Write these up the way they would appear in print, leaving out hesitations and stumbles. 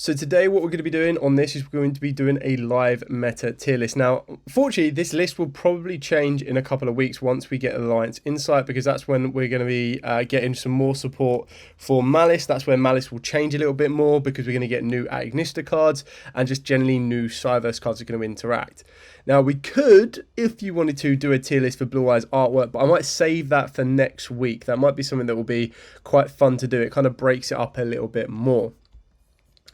So today what we're going to be doing on this is we're going to be doing a live meta tier list. Now, fortunately, this list will probably change in a couple of weeks once we get Alliance Insight, because that's when we're going to be getting some more support for Malice. That's where Malice will change a little bit more, because we're going to get new Agnista cards and just generally new Cyverse cards are going to interact. Now, we could, if you wanted to, do a tier list for Blue Eyes artwork, but I might save that for next week. That might be something that will be quite fun to do. It kind of breaks it up a little bit more.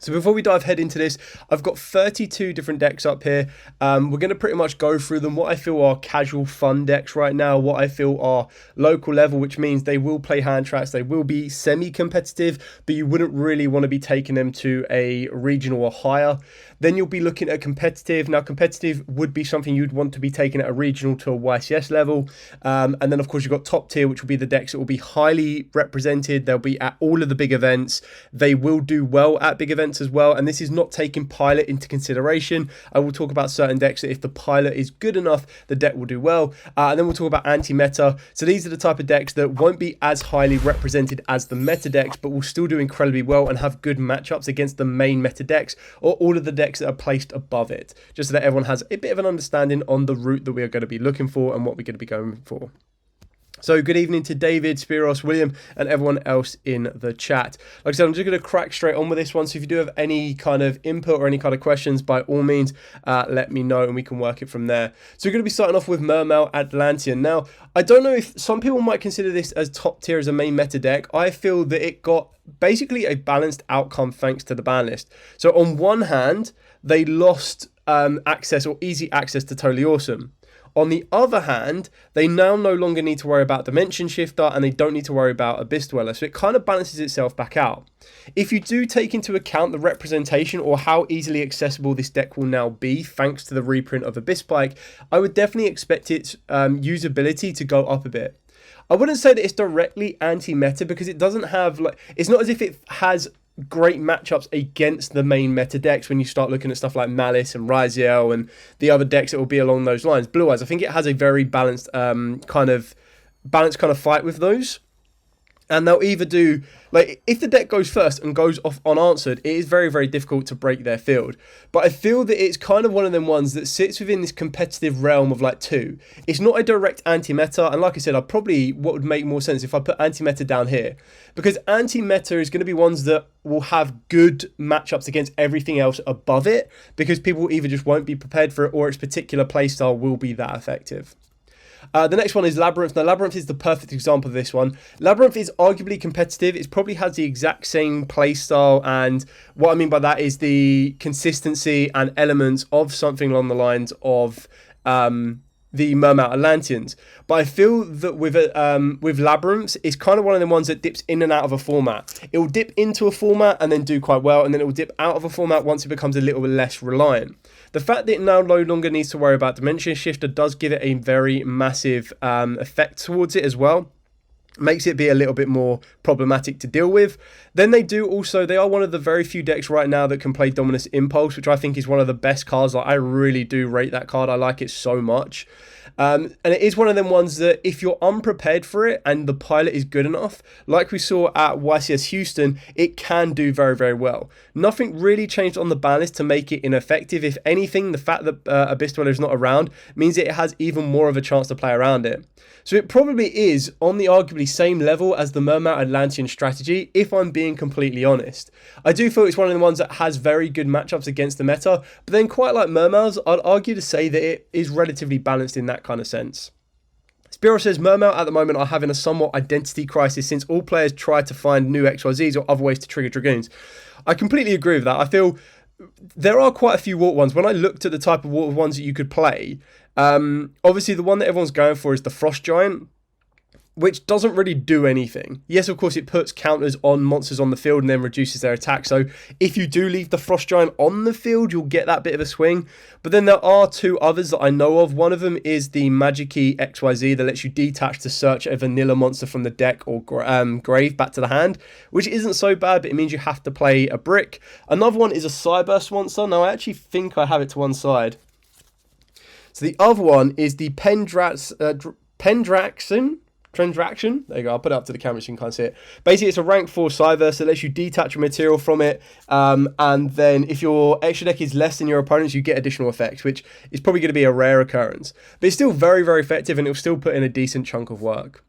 So before we dive head into this, I've got 32 different decks up here. We're going to pretty much go through them, what I feel are casual fun decks right now, what I feel are local level, which means they will play hand traps, they will be semi-competitive, but you wouldn't really want to be taking them to a regional or higher. Then you'll be looking at competitive. Now, competitive would be something you'd want to be taking at a regional to a YCS level. And then, of course, you've got top tier, which will be the decks that will be highly represented. They'll be at all of the big events. They will do well at big events as well. And this is not taking pilot into consideration. I will talk about certain decks that if the pilot is good enough, the deck will do well. And then we'll talk about anti-meta. So these are the type of decks that won't be as highly represented as the meta decks, but will still do incredibly well and have good matchups against the main meta decks or all of the decks that are placed above it, just so that everyone has a bit of an understanding on the route that we are going to be looking for and what we're going to be going for. So good evening to David, Spiros, William, and everyone else in the chat. Like I said, I'm just going to crack straight on with this one. So if you do have any kind of input or any kind of questions, by all means, let me know and we can work it from there. So we're going to be starting off with Mermail Atlantean. Now, I don't know if some people might consider this as top tier as a main meta deck. I feel that it got basically a balanced outcome thanks to the ban list. So on one hand, they lost access or easy access to Totally Awesome. On the other hand, they now no longer need to worry about Dimension Shifter and they don't need to worry about Abyss Dweller. So it kind of balances itself back out. If you do take into account the representation or how easily accessible this deck will now be thanks to the reprint of Abyss Spike, I would definitely expect its usability to go up a bit. I wouldn't say that it's directly anti-meta because it doesn't have, like, it's not as if it has great matchups against the main meta decks when you start looking at stuff like Malice and Ryziel and the other decks that will be along those lines. Blue Eyes, I think it has a very balanced kind of fight with those. And they'll either do, like, if the deck goes first and goes off unanswered, it is very, very difficult to break their field. But I feel that it's kind of one of them ones that sits within this competitive realm of, like, two. It's not a direct anti-meta, and like I said, what would make more sense if I put anti-meta down here. Because anti-meta is going to be ones that will have good matchups against everything else above it, because people either just won't be prepared for it or its particular playstyle will be that effective. The next one is Labyrinth. Now, Labyrinth is the perfect example of this one. Labyrinth is arguably competitive. It probably has the exact same playstyle, and what I mean by that is the consistency and elements of something along the lines of the Mermail Atlanteans. But I feel that with Labyrinths, it's kind of one of the ones that dips in and out of a format. It will dip into a format and then do quite well, and then it will dip out of a format once it becomes a little bit less reliant. The fact that it now no longer needs to worry about Dimension Shifter does give it a very massive effect towards it as well. Makes it be a little bit more problematic to deal with. Then they are one of the very few decks right now that can play Dominus Impulse, which I think is one of the best cards. Like, I really do rate that card. I like it so much. And it is one of them ones that if you're unprepared for it and the pilot is good enough, like we saw at YCS Houston, it can do very, very well. Nothing really changed on the ban list to make it ineffective. If anything, the fact that Abyss Dweller is not around means that it has even more of a chance to play around it. So it probably is on the arguably same level as the Mermail Atlantean strategy, if I'm being completely honest. I do feel it's one of the ones that has very good matchups against the meta, but then quite like Mermails, I'd argue to say that it is relatively balanced in that kind of sense. Spiro says, Mermail at the moment are having a somewhat identity crisis since all players try to find new XYZs or other ways to trigger Dragoons. I completely agree with that. I feel there are quite a few water ones. When I looked at the type of water ones that you could play, obviously the one that everyone's going for is the Frost Giant, which doesn't really do anything. Yes, of course, it puts counters on monsters on the field and then reduces their attack. So if you do leave the Frost Giant on the field, you'll get that bit of a swing. But then there are two others that I know of. One of them is the Magic-Key XYZ that lets you detach to search a vanilla monster from the deck or grave back to the hand, which isn't so bad, but it means you have to play a brick. Another one is a Cyberse monster. Now, I actually think I have it to one side. So the other one is the Pendraxin. Transaction. There you go. I'll put it up to the camera so you can kind of see it. Basically, it's a rank 4 Cyber, so it lets you detach a material from it. And then if your extra deck is less than your opponent's, you get additional effects, which is probably going to be a rare occurrence. But it's still very, very effective, and it'll still put in a decent chunk of work.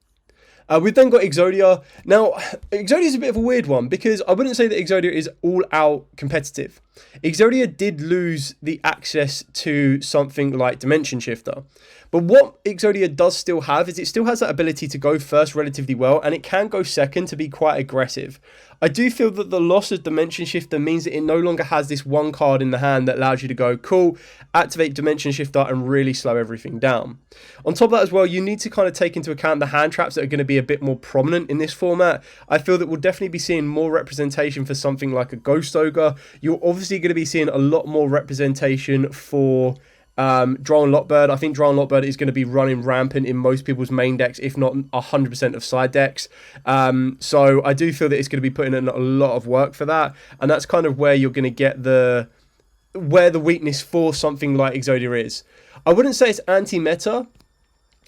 We've then got Yugioh. Now, Yugioh is a bit of a weird one because I wouldn't say that Yugioh is all out competitive. Yugioh did lose the access to something like Dimension Shifter. But what Yugioh does still have is it still has that ability to go first relatively well, and it can go second to be quite aggressive. I do feel that the loss of Dimension Shifter means that it no longer has this one card in the hand that allows you to go, cool, activate Dimension Shifter and really slow everything down. On top of that as well, you need to kind of take into account the hand traps that are going to be a bit more prominent in this format. I feel that we'll definitely be seeing more representation for something like a Ghost Ogre. You're obviously going to be seeing a lot more representation for Droll and Lockbird. I think Droll and Lockbird is going to be running rampant in most people's main decks, if not 100% of side decks. So I do feel that it's going to be putting in a lot of work for that, and that's kind of where you're going to get where the weakness for something like Yugioh is. I wouldn't say it's anti-meta,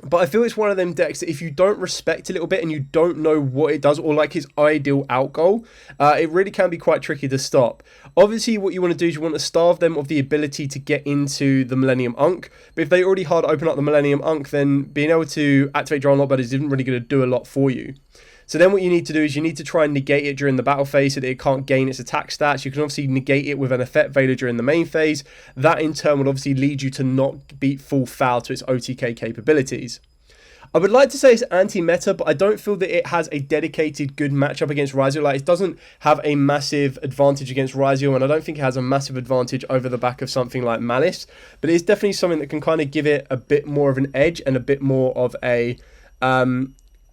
but I feel it's one of them decks that if you don't respect a little bit and you don't know what it does or like its ideal out goal, it really can be quite tricky to stop. Obviously, what you want to do is you want to starve them of the ability to get into the Millennium Unk. But if they already hard open up the Millennium Unk, then being able to activate Droll and Lockbird isn't really going to do a lot for you. So then what you need to do is you need to try and negate it during the battle phase so that it can't gain its attack stats. You can obviously negate it with an effect Vader during the main phase. That in turn will obviously lead you to not beat full foul to its OTK capabilities. I would like to say it's anti-meta, but I don't feel that it has a dedicated good matchup against Yugioh. Like, it doesn't have a massive advantage against Yugioh, and I don't think it has a massive advantage over the back of something like Malice. But it's definitely something that can kind of give it a bit more of an edge and a bit more of a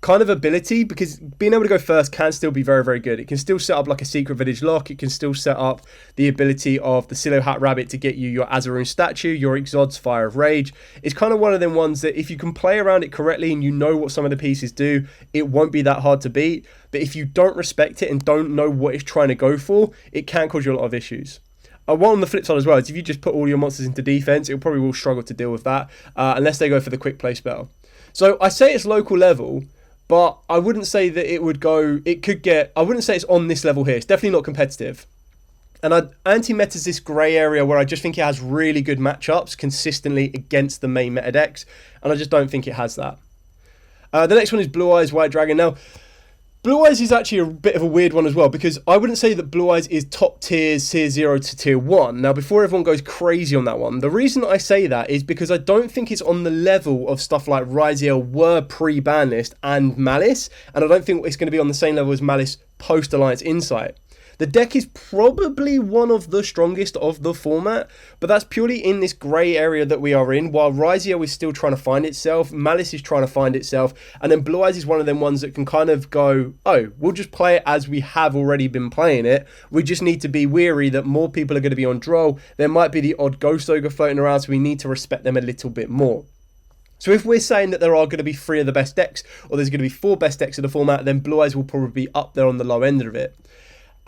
kind of ability, because being able to go first can still be very, very good. It can still set up like a Secret Village lock. It can still set up the ability of the Silo Hat Rabbit to get you your Azaroon statue, your Exod's Fire of Rage. It's kind of one of them ones that if you can play around it correctly and you know what some of the pieces do, it won't be that hard to beat. But if you don't respect it and don't know what it's trying to go for, it can cause you a lot of issues. One on the flip side as well is if you just put all your monsters into defense, it probably will struggle to deal with that unless they go for the quick play spell. So I say it's local level, but I wouldn't say that it would go, I wouldn't say it's on this level here. It's definitely not competitive. And anti-meta is this grey area where I just think it has really good matchups consistently against the main meta decks. And I just don't think it has that. The next one is Blue Eyes White Dragon. Now, Blue Eyes is actually a bit of a weird one as well, because I wouldn't say that Blue Eyes is top tiers, tier 0 to tier 1. Now, before everyone goes crazy on that one, the reason I say that is because I don't think it's on the level of stuff like Yugioh were pre-ban list and Malice, and I don't think it's going to be on the same level as Malice post-Alliance Insight. The deck is probably one of the strongest of the format, but that's purely in this grey area that we are in. While Yugioh is still trying to find itself, Malice is trying to find itself, and then Blue Eyes is one of them ones that can kind of go, oh, we'll just play it as we have already been playing it. We just need to be wary that more people are going to be on Droll. There might be the odd Ghost Ogre floating around, so we need to respect them a little bit more. So if we're saying that there are going to be 3 of the best decks, or there's going to be 4 best decks of the format, then Blue Eyes will probably be up there on the low end of it.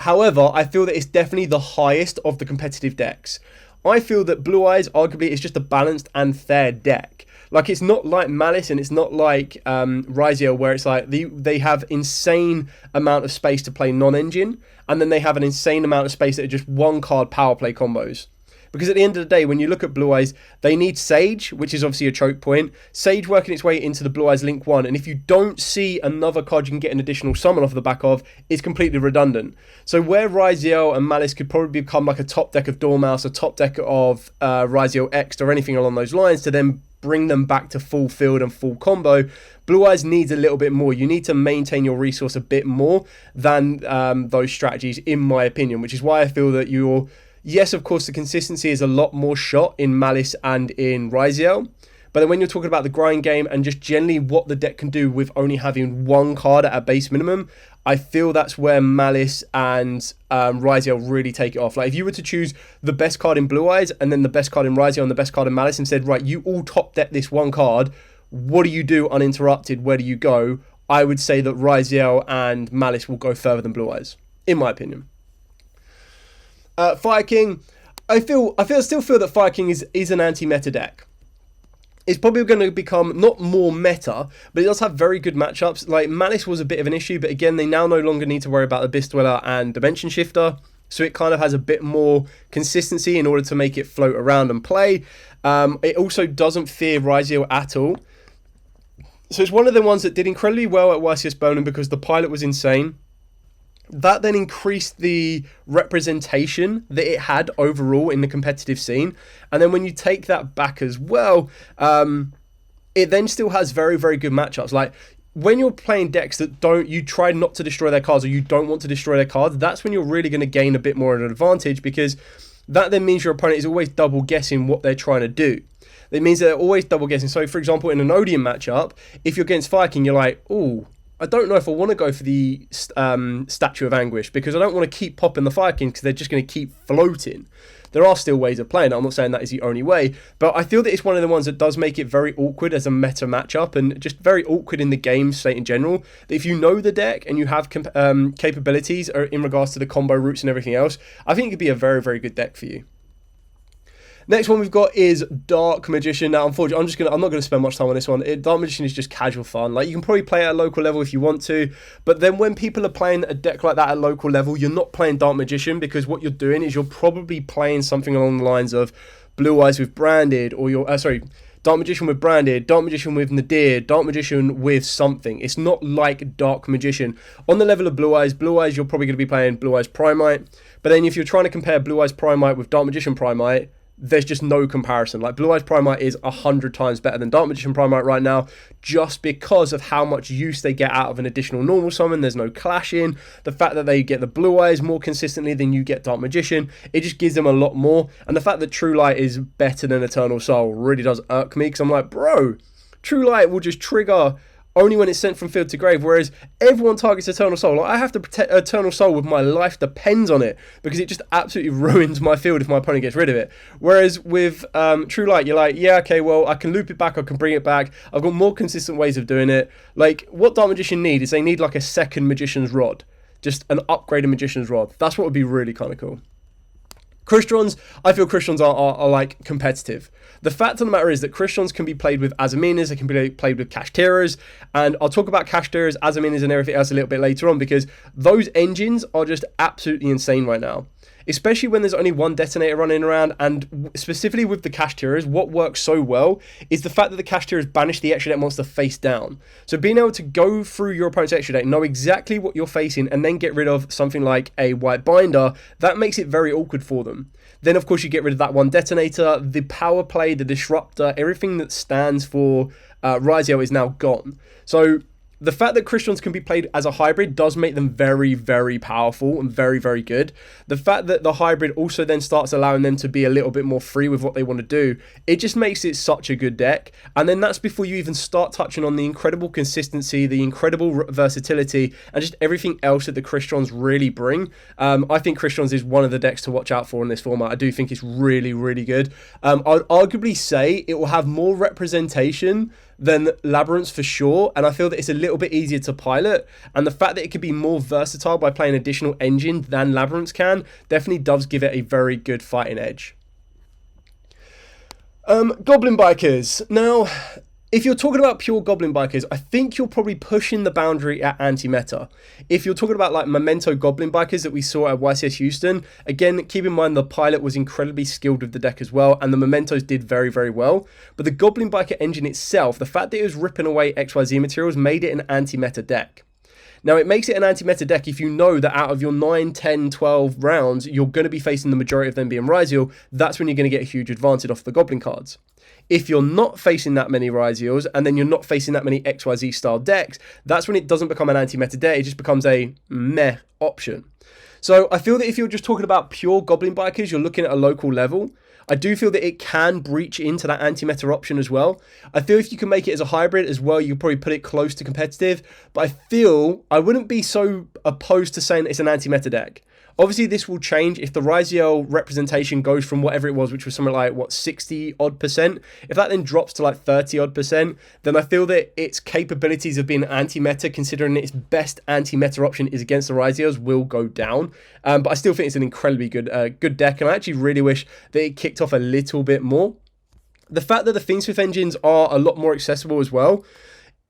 However, I feel that it's definitely the highest of the competitive decks. I feel that Blue Eyes arguably is just a balanced and fair deck. Like, it's not like Malice and it's not like Yugioh, where it's like they have insane amount of space to play non-engine, and then they have an insane amount of space that are just one card power play combos. Because at the end of the day, when you look at Blue Eyes, they need Sage, which is obviously a choke point. Sage working its way into the Blue Eyes Link 1. And if you don't see another card you can get an additional summon off the back of, it's completely redundant. So where Yugioh and Malice could probably become like a top deck of Dormouse, a top deck of Yugioh X, or anything along those lines to then bring them back to full field and full combo, Blue Eyes needs a little bit more. You need to maintain your resource a bit more than those strategies, in my opinion, which is why I feel that you're... Yes, of course, the consistency is a lot more shot in Malice and in Yugioh. But then when you're talking about the grind game and just generally what the deck can do with only having one card at a base minimum, I feel that's where Malice and Yugioh really take it off. Like, if you were to choose the best card in Blue Eyes and then the best card in Yugioh and the best card in Malice and said, right, you all top deck this one card, what do you do uninterrupted? Where do you go? I would say that Yugioh and Malice will go further than Blue Eyes, in my opinion. Fire King, I still feel that Fire King is an anti-meta deck. it's probably going to become not more meta, but it does have very good matchups. Like, Malice was a bit of an issue, but again, they now no longer need to worry about Abyss Dweller and Dimension Shifter, so it kind of has a bit more consistency in order to make it float around and play. It also doesn't fear Yugioh at all. So it's one of the ones that did incredibly well at YCS Berlin because the pilot was insane. That then increased the representation that it had overall in the competitive scene. And then when you take that back as well, it then still has very, very good matchups. Like, when you're playing decks that you try not to destroy their cards, or you don't want to destroy their cards, that's when you're really going to gain a bit more of an advantage, because that then means your opponent is always double guessing what they're trying to do. It means that they're always double guessing. So, for example, in an Odeon matchup, if you're against Fire King, you're like, oh, I don't know if I want to go for the Statue of Anguish, because I don't want to keep popping the Fire King because they're just going to keep floating. There are still ways of playing it. I'm not saying that is the only way, but I feel that it's one of the ones that does make it very awkward as a meta matchup, and just very awkward in the game state in general. That if you know the deck and you have capabilities in regards to the combo routes and everything else, I think it could be a very, very good deck for you. Next one we've got is Dark Magician. Now, unfortunately, I'm not going to spend much time on this one. Dark Magician is just casual fun. Like, you can probably play it at a local level if you want to, but then when people are playing a deck like that at local level, you're not playing Dark Magician, because what you're doing is you're probably playing something along the lines of Blue Eyes with Branded, or Dark Magician with Branded, Dark Magician with Nadir, Dark Magician with something. It's not like Dark Magician. On the level of Blue Eyes, you're probably going to be playing Blue Eyes Primite, but then if you're trying to compare Blue Eyes Primite with Dark Magician Primite, there's just no comparison. Like, Blue Eyes Primite is 100 times better than Dark Magician Primite right now, just because of how much use they get out of an additional normal summon. There's no clashing. The fact that they get the Blue Eyes more consistently than you get Dark Magician, it just gives them a lot more. And the fact that True Light is better than Eternal Soul really does irk me, because I'm like, bro, True Light will just trigger only when it's sent from field to grave, whereas everyone targets Eternal Soul. Like, I have to protect Eternal Soul with my life depends on it, because it just absolutely ruins my field if my opponent gets rid of it. Whereas with True Light, you're like, yeah, okay, well, I can loop it back, I can bring it back, I've got more consistent ways of doing it. Like, what Dark Magician need is they need like a second Magician's Rod, just an upgraded Magician's Rod. That's what would be really kind of cool. Crystons, I feel Crystons are like competitive. The fact of the matter is that Crystons can be played with Azaminas, they can be played with Kashtiras, and I'll talk about Kashtiras, Azaminas and everything else a little bit later on, because those engines are just absolutely insane right now. Especially when there's only one detonator running around, and specifically with the Kashtiras, what works so well is the fact that the Kashtiras banish the extra deck monster face down. So being able to go through your opponent's extra deck, know exactly what you're facing, and then get rid of something like a White Binder, that makes it very awkward for them. Then, of course, you get rid of that one detonator, the power play, the disruptor, everything that stands for Yugioh is now gone. So the fact that Crystons can be played as a hybrid does make them very, very powerful and very, very good. The fact that the hybrid also then starts allowing them to be a little bit more free with what they want to do, it just makes it such a good deck. And then that's before you even start touching on the incredible consistency, the incredible versatility, and just everything else that the Crystons really bring. I think Crystons is one of the decks to watch out for in this format. I do think it's really, really good. I'd arguably say it will have more representation than Labyrinths for sure, and I feel that it's a little bit easier to pilot, and the fact that it can be more versatile by playing additional engine than Labyrinths can definitely does give it a very good fighting edge. Goblin Bikers. Now, if you're talking about pure Goblin Bikers, I think you're probably pushing the boundary at anti-meta. If you're talking about like Memento Goblin Bikers that we saw at YCS Houston, again, keep in mind the pilot was incredibly skilled with the deck as well, and the Mementos did very, very well. But the Goblin Biker engine itself, the fact that it was ripping away XYZ materials, made it an anti-meta deck. Now, it makes it an anti-meta deck if you know that out of your 9, 10, 12 rounds, you're going to be facing the majority of them being Yugioh. That's when you're going to get a huge advantage off the Goblin cards. If you're not facing that many Yugiohs, and then you're not facing that many XYZ style decks, that's when it doesn't become an anti-meta deck, it just becomes a meh option. So I feel that if you're just talking about pure Goblin Bikers, you're looking at a local level. I do feel that it can breach into that anti-meta option as well. I feel if you can make it as a hybrid as well, you could probably put it close to competitive. But I feel I wouldn't be so opposed to saying it's an anti-meta deck. Obviously, this will change if the Yugioh representation goes from whatever it was, which was something like, 60-odd%. If that then drops to like 30-odd%, then I feel that its capabilities of being anti-meta, considering its best anti-meta option is against the Yugiohs, will go down. But I still think it's an incredibly good deck, and I actually really wish that it kicked off a little bit more. The fact that the Fiendsmith engines are a lot more accessible as well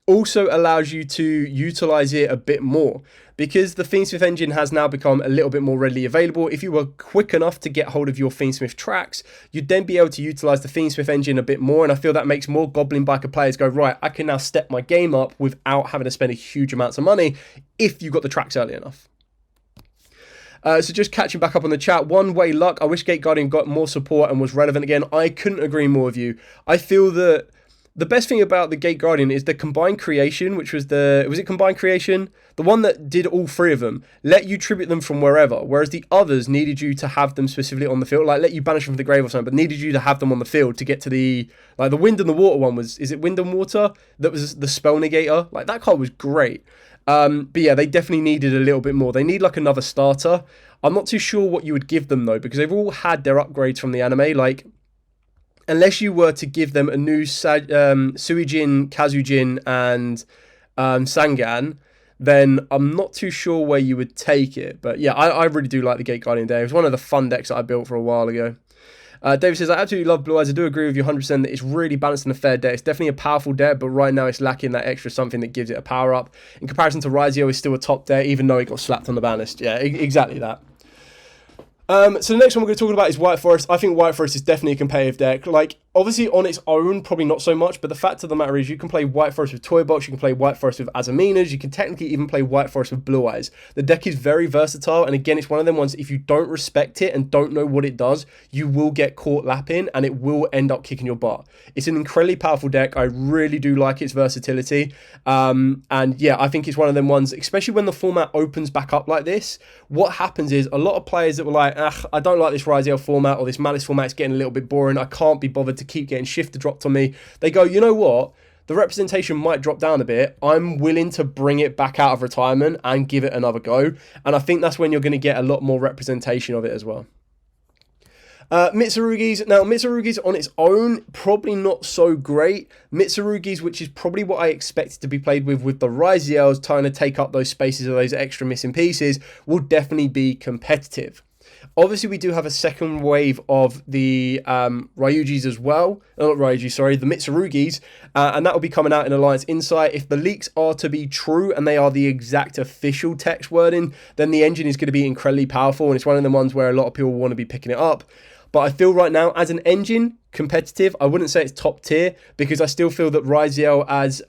also allows you to utilize it a bit more, because the Fiendsmith engine has now become a little bit more readily available. If you were quick enough to get hold of your Fiendsmith tracks, you'd then be able to utilize the Fiendsmith engine a bit more, and I feel that makes more Goblin Biker players go, right, I can now step my game up without having to spend a huge amounts of money if you got the tracks early enough. So just catching back up on the chat, One Way Luck, I wish Gate Guardian got more support and was relevant again. I couldn't agree more with you. I feel that the best thing about the Gate Guardian is the Combined Creation, which was was it Combined Creation? The one that did all three of them, let you tribute them from wherever, whereas the others needed you to have them specifically on the field, like let you banish them from the grave or something, but needed you to have them on the field to get to the Wind and the Water one is it Wind and Water? That was the spell negator. Like, that card was great. But yeah, they definitely needed a little bit more. They need like another starter. I'm not too sure what you would give them though, because they've all had their upgrades from the anime, like, unless you were to give them a new Suijin, Kazujin, and Sangan, then I'm not too sure where you would take it. But yeah, I really do like the Gate Guardian deck. It was one of the fun decks that I built for a while ago. David says, I absolutely love Blue Eyes. I do agree with you 100% that it's really balanced and a fair deck. It's definitely a powerful deck, but right now it's lacking that extra something that gives it a power up. In comparison to Yugioh, it's still a top deck, even though it got slapped on the ban list. Yeah, exactly that. So the next one we're going to talk about is White Forest. I think White Forest is definitely a competitive deck. Like, obviously on its own, probably not so much, but the fact of the matter is you can play White Forest with Toy Box, you can play White Forest with Azaminas, you can technically even play White Forest with Blue Eyes. The deck is very versatile, and again, it's one of them ones, if you don't respect it and don't know what it does, you will get caught lapping, and it will end up kicking your butt. It's an incredibly powerful deck. I really do like its versatility, and yeah, I think it's one of them ones, especially when the format opens back up like this. What happens is a lot of players that were like, I don't like this Yugioh format or this Malice format, it's getting a little bit boring, I can't be bothered to keep getting shifter dropped on me. They go, you know what? The representation might drop down a bit. I'm willing to bring it back out of retirement and give it another go. And I think that's when you're going to get a lot more representation of it as well. Mitsurugis. Now, Mitsurugis on its own, probably not so great. Mitsurugis, which is probably what I expected to be played with the Ryziels, trying to take up those spaces of those extra missing pieces, will definitely be competitive. Obviously, we do have a second wave of the Ryujis as well. Not Ryuji, sorry, the Mitsurugis. And that will be coming out in Alliance Insight. If the leaks are to be true and they are the exact official text wording, then the engine is going to be incredibly powerful. And it's one of the ones where a lot of people want to be picking it up. But I feel right now, as an engine, competitive, I wouldn't say it's top tier, because I still feel that Ryziel, as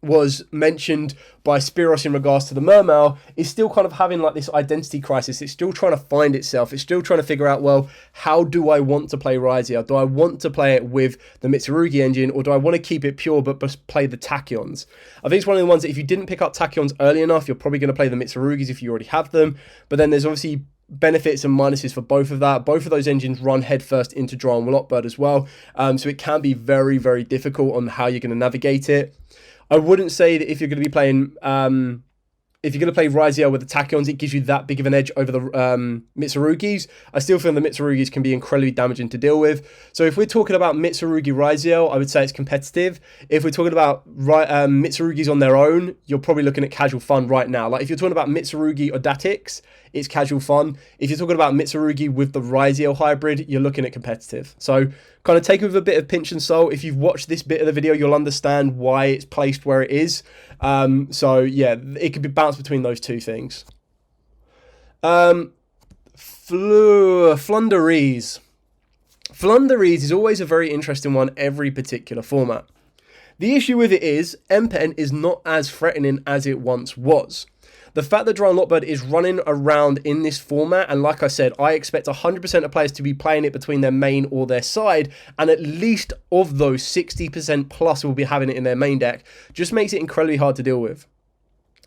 was mentioned by Spiros in regards to the Mermail, is still kind of having like this identity crisis. It's still trying to find itself. It's still trying to figure out, well, how do I want to play Ryziel? Do I want to play it with the Mitsurugi engine, or do I want to keep it pure but play the Tachyons? I think it's one of the ones that if you didn't pick up Tachyons early enough, you're probably going to play the Mitsurugis if you already have them. But then there's obviously benefits and minuses for both of that. Both of those engines run headfirst into Drow and Lockbird as well. So it can be very, very difficult on how you're going to navigate it. I wouldn't say that if you're going to be playing, if you're going to play Ryziel with the Tachyons, it gives you that big of an edge over the Mitsurugis. I still feel the Mitsurugis can be incredibly damaging to deal with. So if we're talking about Mitsurugi Ryziel, I would say it's competitive. If we're talking about Mitsurugis on their own, you're probably looking at casual fun right now. Like if you're talking about Mitsurugi Odatix, it's casual fun. If you're talking about Mitsurugi with the Ryziel hybrid, you're looking at competitive. So kind of take it with a bit of pinch and salt. If you've watched this bit of the video, you'll understand why it's placed where it is. So yeah, it could be bounced between those two things. Flunderies. Flunderies is always a very interesting one, every particular format. The issue with it is, MPen is not as threatening as it once was. The fact that Drow and Lockbird is running around in this format, and like I said, I expect 100% of players to be playing it between their main or their side, and at least of those 60% plus will be having it in their main deck, just makes it incredibly hard to deal with.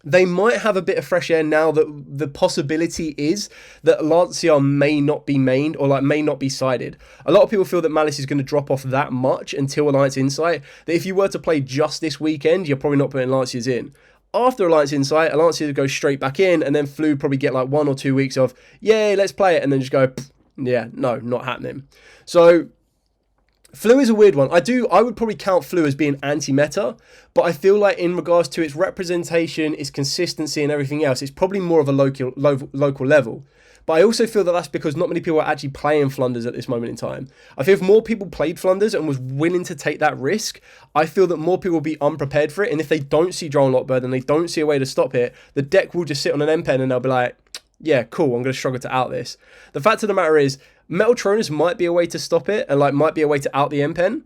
They might have a bit of fresh air now that the possibility is that Lancia may not be mained or like may not be sided. A lot of people feel that Malice is going to drop off that much until Alliance Insight, that if you were to play just this weekend, you're probably not putting Lancias in. After Alliance Insight, Lancia goes straight back in, and then Flu probably get like 1 or 2 weeks of, yay, let's play it, and then just go, yeah, no, not happening. So Flu is a weird one. I would probably count Flu as being anti-meta, but I feel like in regards to its representation, its consistency and everything else, it's probably more of a local level. but I also feel that that's because not many people are actually playing Flunders at this moment in time. I feel if more people played Flunders and was willing to take that risk, I feel that more people will be unprepared for it, and if they don't see Drone Lockbird and they don't see a way to stop it, the deck will just sit on an M-Pen and they'll be like, yeah, cool, I'm going to struggle to out this. The fact of the matter is, Metaltronus might be a way to stop it, and like might be a way to out the M-Pen,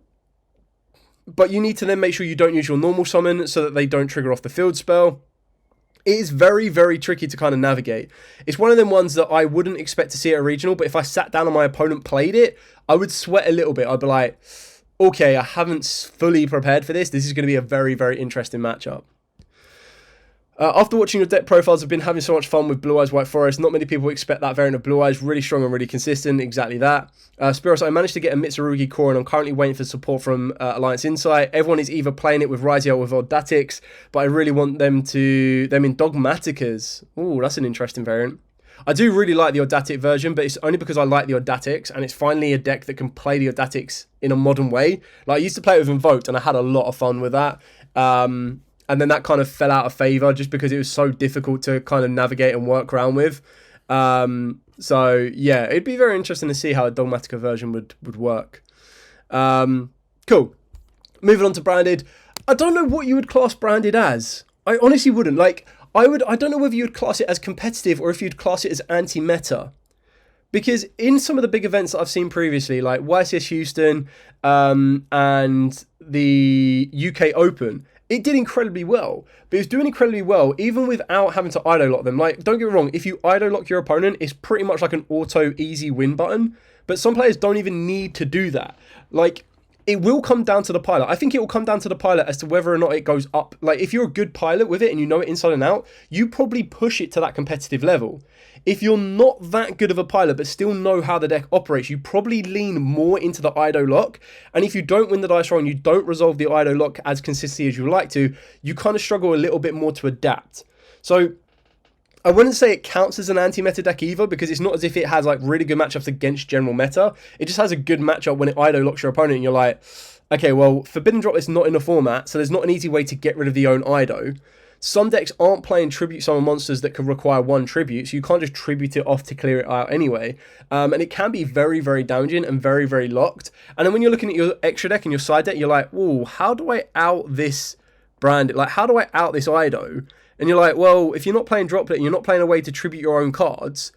but you need to then make sure you don't use your normal summon so that they don't trigger off the field spell. It is very, very tricky to kind of navigate. It's one of them ones that I wouldn't expect to see at a regional, but if I sat down and my opponent played it, I would sweat a little bit. I'd be like, okay, I haven't fully prepared for this. This is going to be a very, very interesting matchup. After watching your deck profiles, I've been having so much fun with Blue Eyes White Forest. Not many people expect that variant of Blue Eyes. Really strong and really consistent. Exactly that. Spiros, I managed to get a Mitsurugi core, and I'm currently waiting for support from Alliance Insight. Everyone is either playing it with Raziel or with Audactyx, but I really want them in Dogmaticas. Ooh, that's an interesting variant. I do really like the Audactyx version, but it's only because I like the Audactyx, and it's finally a deck that can play the Audactyx in a modern way. Like, I used to play it with Invoked, and I had a lot of fun with that. And then that kind of fell out of favour just because it was so difficult to kind of navigate and work around with. So, yeah, it'd be very interesting to see how a Dogmatica version would work. Cool. Moving on to Branded. I don't know what you would class Branded as. I honestly wouldn't. Like, I don't know whether you would class it as competitive or if you'd class it as anti-meta. Because in some of the big events that I've seen previously, like YCS Houston and the UK Open, it did incredibly well, but it was doing incredibly well even without having to idol lock them. Like, don't get me wrong, if you idol lock your opponent, it's pretty much like an auto easy win button, but some players don't even need to do that. Like, it will come down to the pilot. I think it will come down to the pilot as to whether or not it goes up. Like, if you're a good pilot with it and you know it inside and out, you probably push it to that competitive level. If you're not that good of a pilot but still know how the deck operates, you probably lean more into the IDO lock. And if you don't win the dice roll and you don't resolve the IDO lock as consistently as you like to, you kind of struggle a little bit more to adapt. So I wouldn't say it counts as an anti-meta deck either, because it's not as if it has like really good matchups against general meta. It just has a good matchup when it IDO locks your opponent and you're like, okay, well, Forbidden Drop is not in the format, so there's not an easy way to get rid of the own IDO. Some decks aren't playing tribute summon monsters that can require one tribute, so you can't just tribute it off to clear it out anyway. And it can be very, very damaging and very, very locked. And then when you're looking at your extra deck and your side deck, you're like, ooh, how do I out this brand? Like, how do I out this IDO? And you're like, well, if you're not playing Droplet and you're not playing a way to tribute your own cards,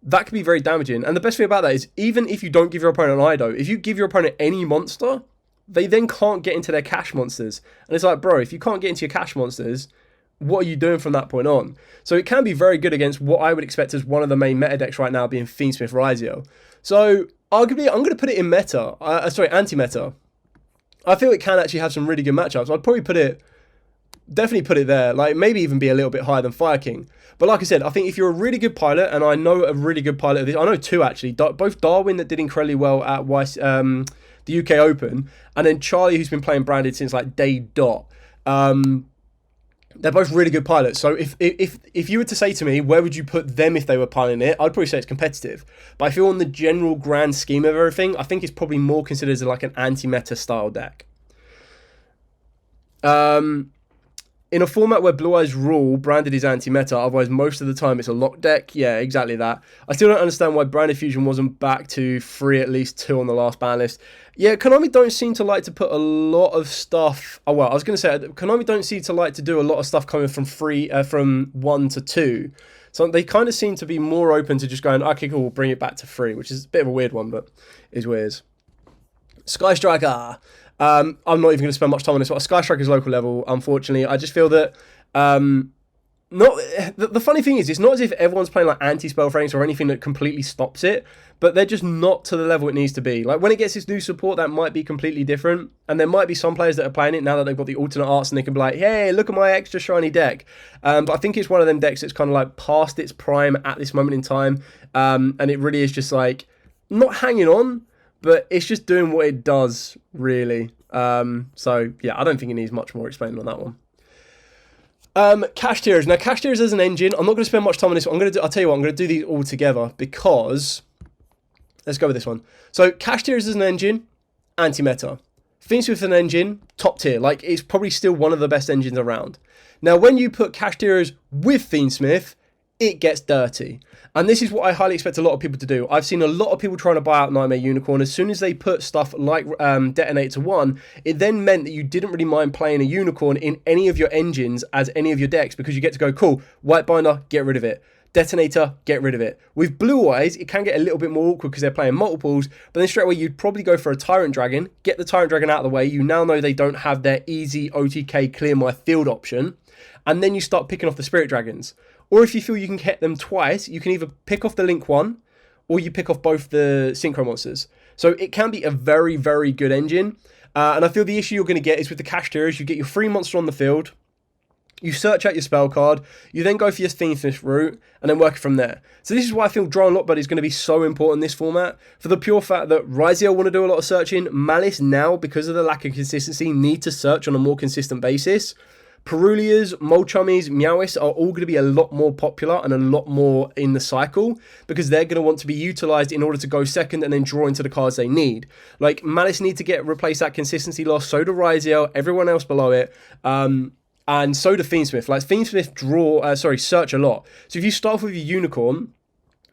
that could be very damaging. And the best thing about that is, even if you don't give your opponent an IDO, if you give your opponent any monster, they then can't get into their cash monsters. And it's like, bro, if you can't get into your cash monsters, what are you doing from that point on? So it can be very good against what I would expect as one of the main meta decks right now, being Fiendsmith Raziel. So arguably, I'm going to put it in meta. Anti-meta. I feel it can actually have some really good matchups. I'd probably definitely put it there. Like, maybe even be a little bit higher than Fire King. But like I said, I think if you're a really good pilot, and I know a really good pilot of this, I know two actually, both Darwin that did incredibly well at the UK Open, and then Charlie, who's been playing Branded since like day dot. They're both really good pilots. So if you were to say to me, where would you put them if they were piloting it, I'd probably say it's competitive. But I feel on the general grand scheme of everything, I think it's probably more considered as like an anti-meta style deck. In a format where Blue Eyes rule, Branded is anti-meta, otherwise most of the time it's a lock deck. Yeah, exactly that. I still don't understand why Branded Fusion wasn't back to 3, at least 2 on the last ban list. Yeah, Konami don't seem to like to put a lot of stuff... Oh, well, I was going to say, Konami don't seem to like to do a lot of stuff coming from 1 to 2. So they kind of seem to be more open to just going, okay, cool, we'll bring it back to 3, which is a bit of a weird one, but is weird. Sky Striker. I'm not even going to spend much time on this, but Sky Striker's local level, unfortunately. I just feel that... The funny thing is, it's not as if everyone's playing like anti-spell frames or anything that completely stops it, but they're just not to the level it needs to be. Like, when it gets its new support, that might be completely different, and there might be some players that are playing it now that they've got the alternate arts and they can be like, hey, look at my extra shiny deck. But I think it's one of them decks that's kind of like past its prime at this moment in time, and it really is just like, not hanging on, but it's just doing what it does, really. So, yeah, I don't think it needs much more explaining on that one. Cash tiers. Now, cash tiers as an engine, I'm not going to spend much time on this. I'll tell you what, I'm going to do these all together because... Let's go with this one. So, cash tiers as an engine, anti-meta. Fiendsmith as an engine, top tier. Like, it's probably still one of the best engines around. Now, when you put cash tiers with Fiendsmith, it gets dirty. And this is what I highly expect a lot of people to do. I've seen a lot of people trying to buy out Nightmare Unicorn. As soon as they put stuff like Detonator 1, it then meant that you didn't really mind playing a Unicorn in any of your engines as any of your decks, because you get to go, cool, White Binder, get rid of it. Detonator, get rid of it. With Blue Eyes, it can get a little bit more awkward because they're playing multiples, but then straight away you'd probably go for a Tyrant Dragon, get the Tyrant Dragon out of the way. You now know they don't have their easy OTK clear my field option, and then you start picking off the Spirit Dragons. Or if you feel you can hit them twice, you can either pick off the Link one, or you pick off both the Synchro Monsters. So it can be a very, very good engine. And I feel the issue you're going to get is with the cash tiers, you get your free monster on the field, you search out your spell card, you then go for your Fiendsmith route, and then work from there. So this is why I feel Draw and Lock Buddy is going to be so important in this format, for the pure fact that Ryziel want to do a lot of searching, Malice now, because of the lack of consistency, need to search on a more consistent basis. Perulias, Molchummies, Meowis are all going to be a lot more popular and a lot more in the cycle, because they're going to want to be utilised in order to go second and then draw into the cards they need. Like, Malice need to replace that consistency loss, so do Ryziel, everyone else below it, and so do Fiendsmith. Like, Fiendsmith search a lot. So if you start off with your Unicorn,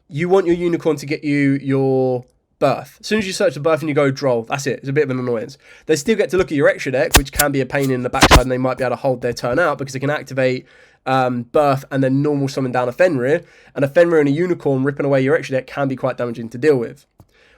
you want your Unicorn to get you your Birth. As soon as you search the Birth and you go Droll, that's it. It's a bit of an annoyance. They still get to look at your extra deck, which can be a pain in the backside, and they might be able to hold their turn out because they can activate Birth and then normal summon down a Fenrir, and a Fenrir and a Unicorn ripping away your extra deck can be quite damaging to deal with.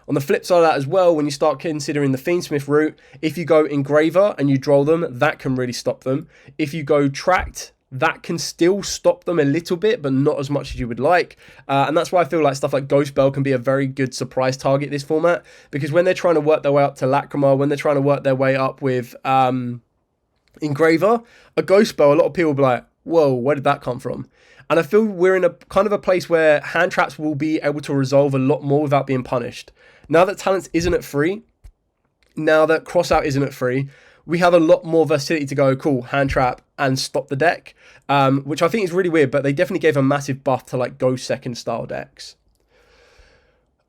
On the flip side of that as well, when you start considering the Fiendsmith route, if you go Engraver and you Droll them, that can really stop them. If you go Tract, that can still stop them a little bit, but not as much as you would like. And that's why I feel like stuff like Ghost Bell can be a very good surprise target this format, because when they're trying to work their way up to Lacrima, when they're trying to work their way up with Engraver, a Ghost Bell, a lot of people will be like, whoa, where did that come from? And I feel we're in a kind of a place where hand traps will be able to resolve a lot more without being punished. Now that Talents isn't at free, now that Crossout isn't at free, we have a lot more versatility to go, cool, hand trap and stop the deck, which I think is really weird, but they definitely gave a massive buff to like go second style decks.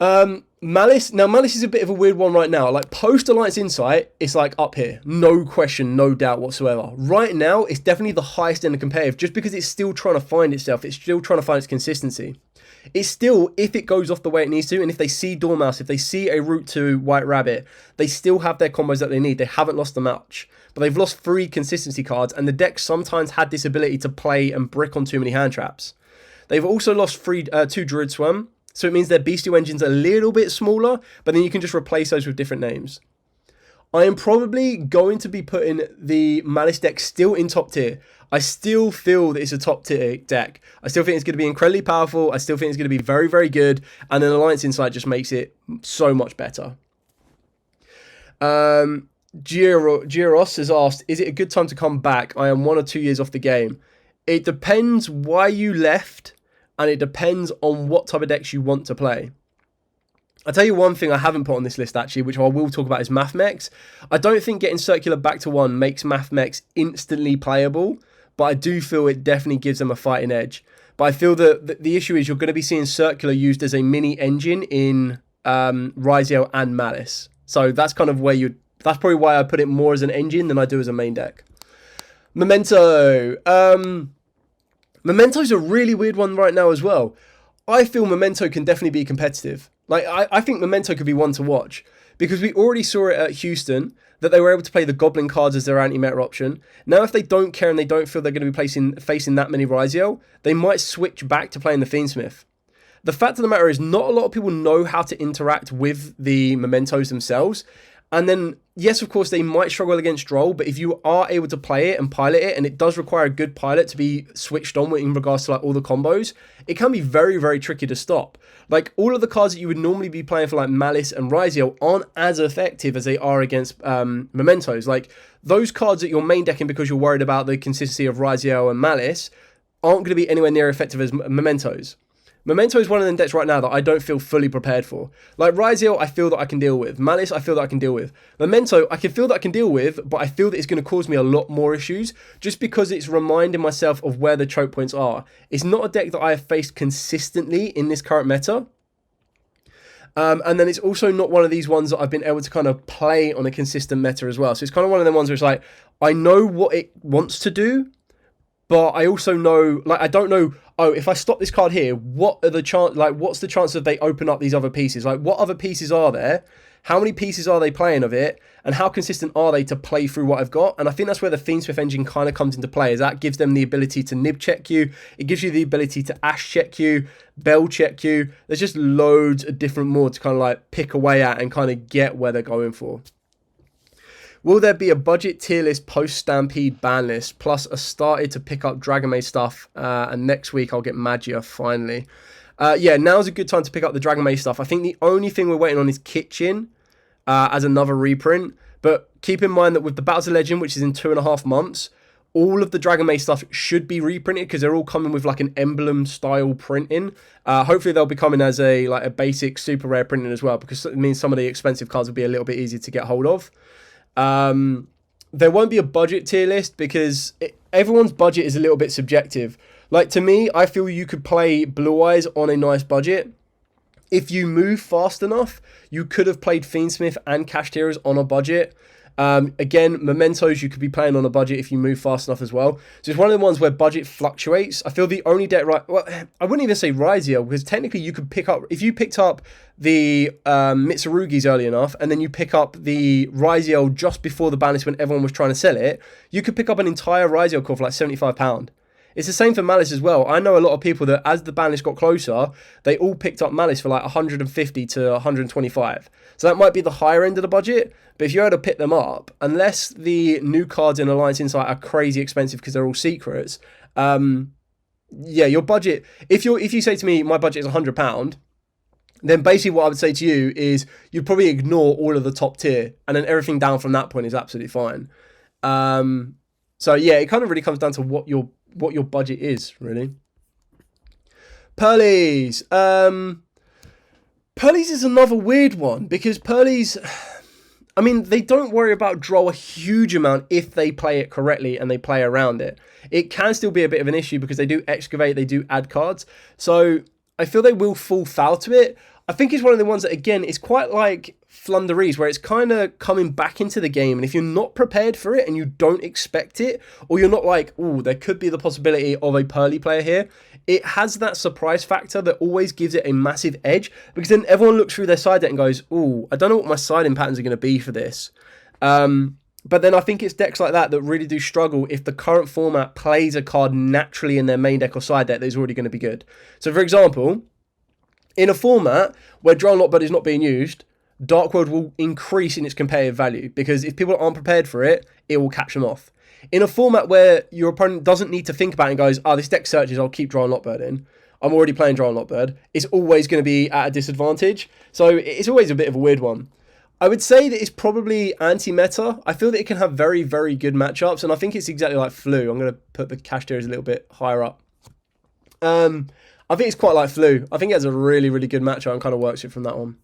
Malice is a bit of a weird one right now. Like post Alliance Insight, it's like up here, no question, no doubt whatsoever. Right now, it's definitely the highest in the competitive, just because it's still trying to find itself. It's still trying to find its consistency. It's still, if it goes off the way it needs to, and if they see Dormouse, if they see a route to White Rabbit, they still have their combos that they need. They haven't lost the match, but they've lost 3 consistency cards, and the deck sometimes had this ability to play and brick on too many hand traps. They've also lost 2 Druid Swarm, so it means their Bestial Engine's a little bit smaller, but then you can just replace those with different names. I am probably going to be putting the Malice deck still in top tier. I still feel that it's a top tier deck. I still think it's going to be incredibly powerful. I still think it's going to be very, very good. And then Alliance Insight just makes it so much better. Giros has asked, is it a good time to come back? I am 1 or 2 years off the game. It depends why you left, and it depends on what type of decks you want to play. I'll tell you one thing I haven't put on this list, actually, which I will talk about, is Mathmex. I don't think getting Circular back to 1 makes Mathmex instantly playable, but I do feel it definitely gives them a fighting edge. But I feel that the issue is you're going to be seeing Circular used as a mini engine in Ryziel and Malice. So that's kind of where that's probably why I put it more as an engine than I do as a main deck. Memento. Memento's a really weird one right now as well. I feel Memento can definitely be competitive. Like, I think Memento could be one to watch, because we already saw it at Houston that they were able to play the Goblin cards as their anti-meta option. Now, if they don't care and they don't feel they're going to be facing that many Ryziel, they might switch back to playing the Fiendsmith. The fact of the matter is, not a lot of people know how to interact with the Mementos themselves. And then, yes, of course, they might struggle against Droll, but if you are able to play it and pilot it, and it does require a good pilot to be switched on in regards to like all the combos, it can be very, very tricky to stop. Like, all of the cards that you would normally be playing for like Malice and Ryziel aren't as effective as they are against Mementos. Like, those cards that you're main decking because you're worried about the consistency of Ryziel and Malice aren't going to be anywhere near effective as Mementos. Memento is one of them decks right now that I don't feel fully prepared for. Like Ryziel, I feel that I can deal with. Malice, I feel that I can deal with. Memento, I can feel that I can deal with, but I feel that it's going to cause me a lot more issues just because it's reminding myself of where the choke points are. It's not a deck that I have faced consistently in this current meta. And then it's also not one of these ones that I've been able to kind of play on a consistent meta as well. So it's kind of one of them ones where it's like, I know what it wants to do, but I also know, like, I don't know, oh, if I stop this card here, what are the chance, like, what's the chance that they open up these other pieces? Like, what other pieces are there? How many pieces are they playing of it? And how consistent are they to play through what I've got? And I think that's where the Fiendsmith engine kind of comes into play, is that gives them the ability to nib check you. It gives you the ability to ash check you, bell check you. There's just loads of different more to kind of like pick away at and kind of get where they're going for. Will there be a budget tier list post-Stampede ban list? Plus, I started to pick up Dragon Maid stuff, and next week I'll get Magia finally. Yeah, now's a good time to pick up the Dragon Maid stuff. I think the only thing we're waiting on is Kitchen as another reprint. But keep in mind that with the Battles of Legend, which is in 2.5 months, all of the Dragon Maid stuff should be reprinted because they're all coming with like an emblem style printing. Hopefully they'll be coming as a basic super rare printing as well, because it means some of the expensive cards will be a little bit easier to get hold of. There won't be a budget tier list because everyone's budget is a little bit subjective. Like, to me, I feel you could play Blue Eyes on a nice budget. If you move fast enough, you could have played Fiendsmith and Cached Heroes on a budget. Again, Mementos you could be playing on a budget if you move fast enough as well. So it's one of the ones where budget fluctuates. I feel the only deck, right? Well, I wouldn't even say Raziel, because technically you could pick up, if you picked up the Mitsurugis early enough, and then you pick up the Raziel just before the ban list when everyone was trying to sell it, you could pick up an entire Raziel core for like £75. It's the same for Malice as well. I know a lot of people that as the ban list got closer, they all picked up Malice for like 150 to 125. So that might be the higher end of the budget, but if you were to pick them up, unless the new cards in Alliance Insight are crazy expensive because they're all secrets, yeah, your budget, if you say to me, my budget is £100, then basically what I would say to you is you'd probably ignore all of the top tier, and then everything down from that point is absolutely fine. So yeah, it kind of really comes down to what your budget is, really. Pearlies. Pearlies is another weird one, because Pearlies, I mean, they don't worry about draw a huge amount if they play it correctly and they play around it. It can still be a bit of an issue because they do excavate, they do add cards. So I feel they will fall foul to it. I think it's one of the ones that, again, is quite like Flunderies, where it's kind of coming back into the game. And if you're not prepared for it and you don't expect it, or you're not like, oh, there could be the possibility of a Pearly player here, it has that surprise factor that always gives it a massive edge, because then everyone looks through their side deck and goes, oh, I don't know what my siding patterns are going to be for this. But then I think it's decks like that that really do struggle if the current format plays a card naturally in their main deck or side deck that is already going to be good. So, for example, in a format where Draw and Lockbird is not being used, Dark World will increase in its competitive value, because if people aren't prepared for it, it will catch them off. In a format where your opponent doesn't need to think about it and goes, oh, this deck searches, I'll keep Draw and Lockbird in, I'm already playing Draw and Lockbird, it's always going to be at a disadvantage. So it's always a bit of a weird one. I would say that it's probably anti-meta. I feel that it can have very, very good matchups, and I think it's exactly like Flu. I'm going to put the Cached Heroes a little bit higher up. I think it's quite like Flu. I think it has a really, really good matchup and kind of works it from that one.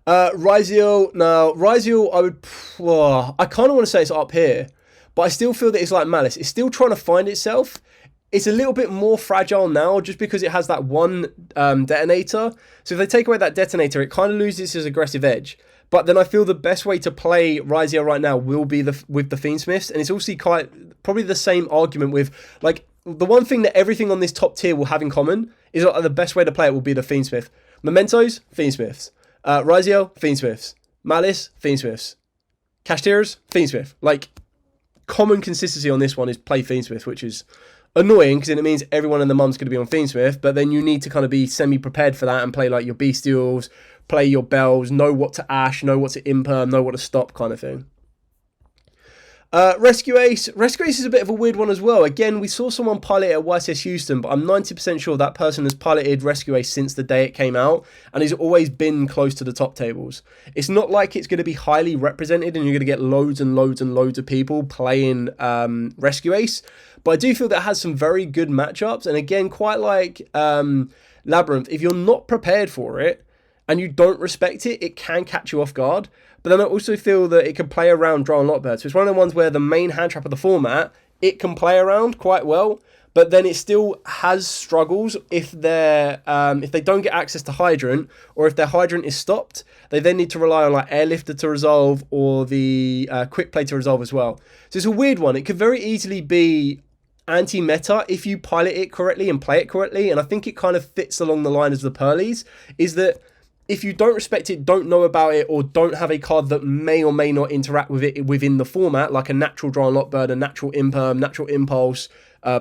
Raziel. Now, Raziel, I kind of want to say it's up here, but I still feel that it's like Malice. It's still trying to find itself. It's a little bit more fragile now just because it has that one detonator. So if they take away that detonator, it kind of loses its aggressive edge. But then I feel the best way to play Raziel right now will be with the Fiendsmiths. And it's also probably the same argument with, like, the one thing that everything on this top tier will have in common is that the best way to play it will be the Fiendsmith. Mementos, Fiendsmiths. Raziel, Fiendsmiths. Malice, Fiendsmiths. Cached Heroes, Fiendsmith. Like, common consistency on this one is play Fiendsmith, which is annoying because then it means everyone and the mum's going to be on Fiendsmith, but then you need to kind of be semi-prepared for that and play like your Bestials, play your Bells, know what to Ash, know what to Imperm, know what to stop kind of thing. Rescue Ace. Rescue Ace is a bit of a weird one as well. Again, we saw someone pilot it at YCS Houston, but I'm 90% sure that person has piloted Rescue Ace since the day it came out, and he's always been close to the top tables. It's not like it's going to be highly represented and you're going to get loads and loads and loads of people playing Rescue Ace, but I do feel that it has some very good matchups, and again, quite like Labyrinth, if you're not prepared for it and you don't respect it, it can catch you off guard. But then I also feel that it can play around Draw and Lockbird. So it's one of the ones where the main hand trap of the format, it can play around quite well, but then it still has struggles if they don't get access to Hydrant, or if their Hydrant is stopped, they then need to rely on like Airlifter to resolve, or the Quick Play to resolve as well. So it's a weird one. It could very easily be anti-meta if you pilot it correctly and play it correctly, and I think it kind of fits along the line as the Pearlies, is that if you don't respect it, don't know about it, or don't have a card that may or may not interact with it within the format, like a natural draw and lock bird, a natural imperm, natural impulse,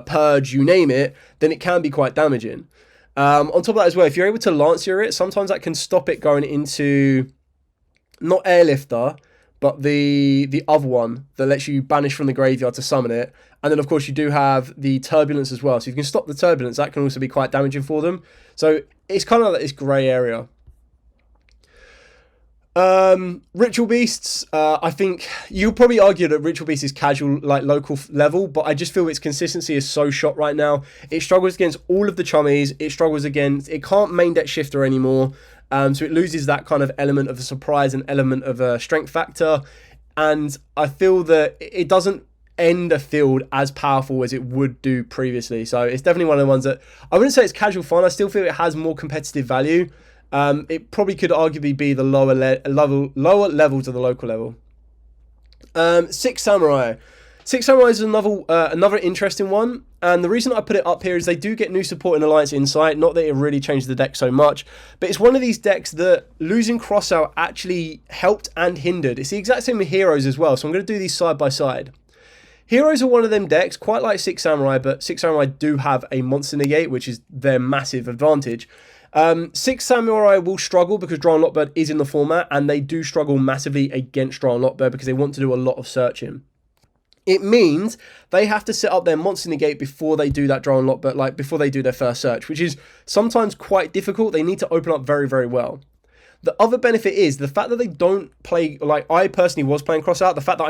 purge, you name it, then it can be quite damaging. On top of that as well, if you're able to Lancier it, sometimes that can stop it going into, not Airlifter, but the other one that lets you banish from the graveyard to summon it. And then, of course, you do have the Turbulence as well. So if you can stop the Turbulence, that can also be quite damaging for them. So it's kind of like this grey area. Ritual Beasts, I think you'll probably argue that Ritual Beast is casual, like local level, but I just feel its consistency is so shot right now. It struggles against all of the chummies. It can't main deck shifter anymore. So it loses that kind of element of a surprise and element of a strength factor. And I feel that it doesn't end a field as powerful as it would do previously. So it's definitely one of the ones that I wouldn't say it's casual fun. I still feel it has more competitive value. It probably could arguably be the lower levels of the local level. Six Samurai. Six Samurai is another interesting one, and the reason I put it up here is they do get new support in Alliance Insight. Not that it really changed the deck so much, but it's one of these decks that losing Crossout actually helped and hindered. It's the exact same with Heroes as well, so I'm going to do these side by side. Heroes are one of them decks, quite like Six Samurai, but Six Samurai do have a Monster Negate, which is their massive advantage. Six Samurai will struggle because Draw and Lockbird is in the format, and they do struggle massively against Draw and Lockbird because they want to do a lot of searching. It means they have to set up their Monster Negate before they do that Draw and Lockbird, like before they do their first search, which is sometimes quite difficult. They need to open up very, very well. The other benefit is the fact that they don't play, like I personally was playing Crossout, the fact that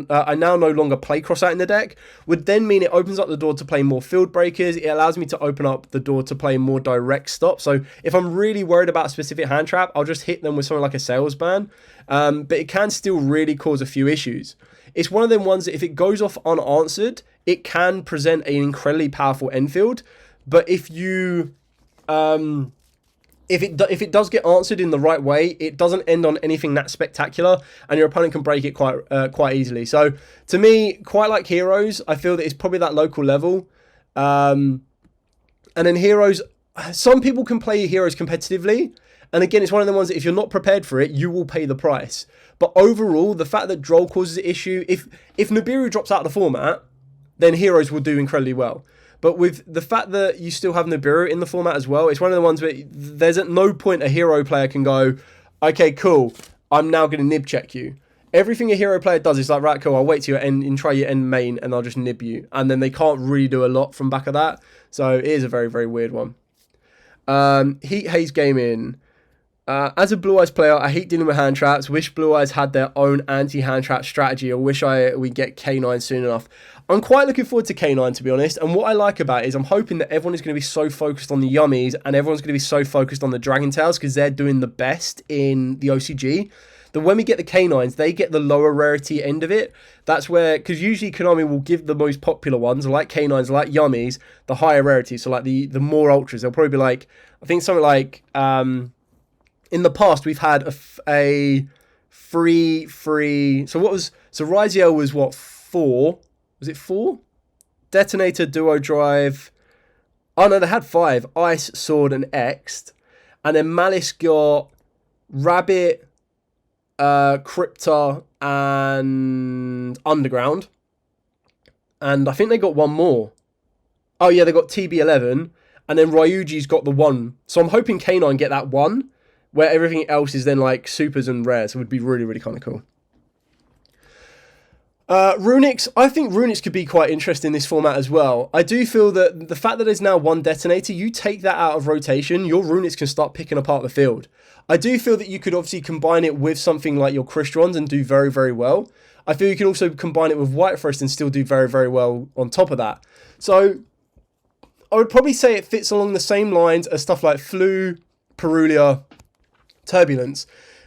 I now no longer play Crossout in the deck would then mean it opens up the door to play more Field Breakers. It allows me to open up the door to play more direct stop. So if I'm really worried about a specific hand trap, I'll just hit them with something like a Sales Ban. But it can still really cause a few issues. It's one of them ones that if it goes off unanswered, it can present an incredibly powerful end field. But if you... If it does get answered in the right way, it doesn't end on anything that spectacular, and your opponent can break it quite easily. So to me, quite like Heroes, I feel that it's probably that local level. And then Heroes, some people can play Heroes competitively, and again, it's one of the ones that if you're not prepared for it, you will pay the price. But overall, the fact that Droll causes an issue, if Nibiru drops out of the format, then Heroes will do incredibly well. But with the fact that you still have Nibiru in the format as well, it's one of the ones where there's at no point a hero player can go, okay, cool, I'm now going to nib check you. Everything a hero player does is like, right, cool, I'll wait till your end and try your end main and I'll just nib you. And then they can't really do a lot from back of that. So it is a very, very weird one. Heat Haze Gaming. As a Blue Eyes player, I hate dealing with hand traps. Wish Blue Eyes had their own anti-hand trap strategy. I wish we get K9 soon enough. I'm quite looking forward to K9, to be honest. And what I like about it is I'm hoping that everyone is going to be so focused on the Yummies and everyone's going to be so focused on the Dragon Tails because they're doing the best in the OCG. That when we get the K9s, they get the lower rarity end of it. That's where, because usually Konami will give the most popular ones, like K9s, like Yummies, the higher rarity. So like the more ultras, they'll probably be like, I think something like... in the past, we've had a free. So Ryziel was what, 4? Was it 4? Detonator, Duo Drive. Oh no, they had 5. Ice, Sword, and X'd. And then Malice got Rabbit, Crypta, and Underground. And I think they got one more. Oh yeah, they got TB11. And then Ryuji's got the 1. So I'm hoping K9 get that 1. Where everything else is then like supers and rares. So it would be really, really kind of cool. Runics, I think Runics could be quite interesting in this format as well. I do feel that the fact that there's now 1 detonator, you take that out of rotation, your Runics can start picking apart the field. I do feel that you could obviously combine it with something like your Cristrons and do very, very well. I feel you can also combine it with White Forest and still do very, very well on top of that. So I would probably say it fits along the same lines as stuff like Flu, Perulia, Turbulence,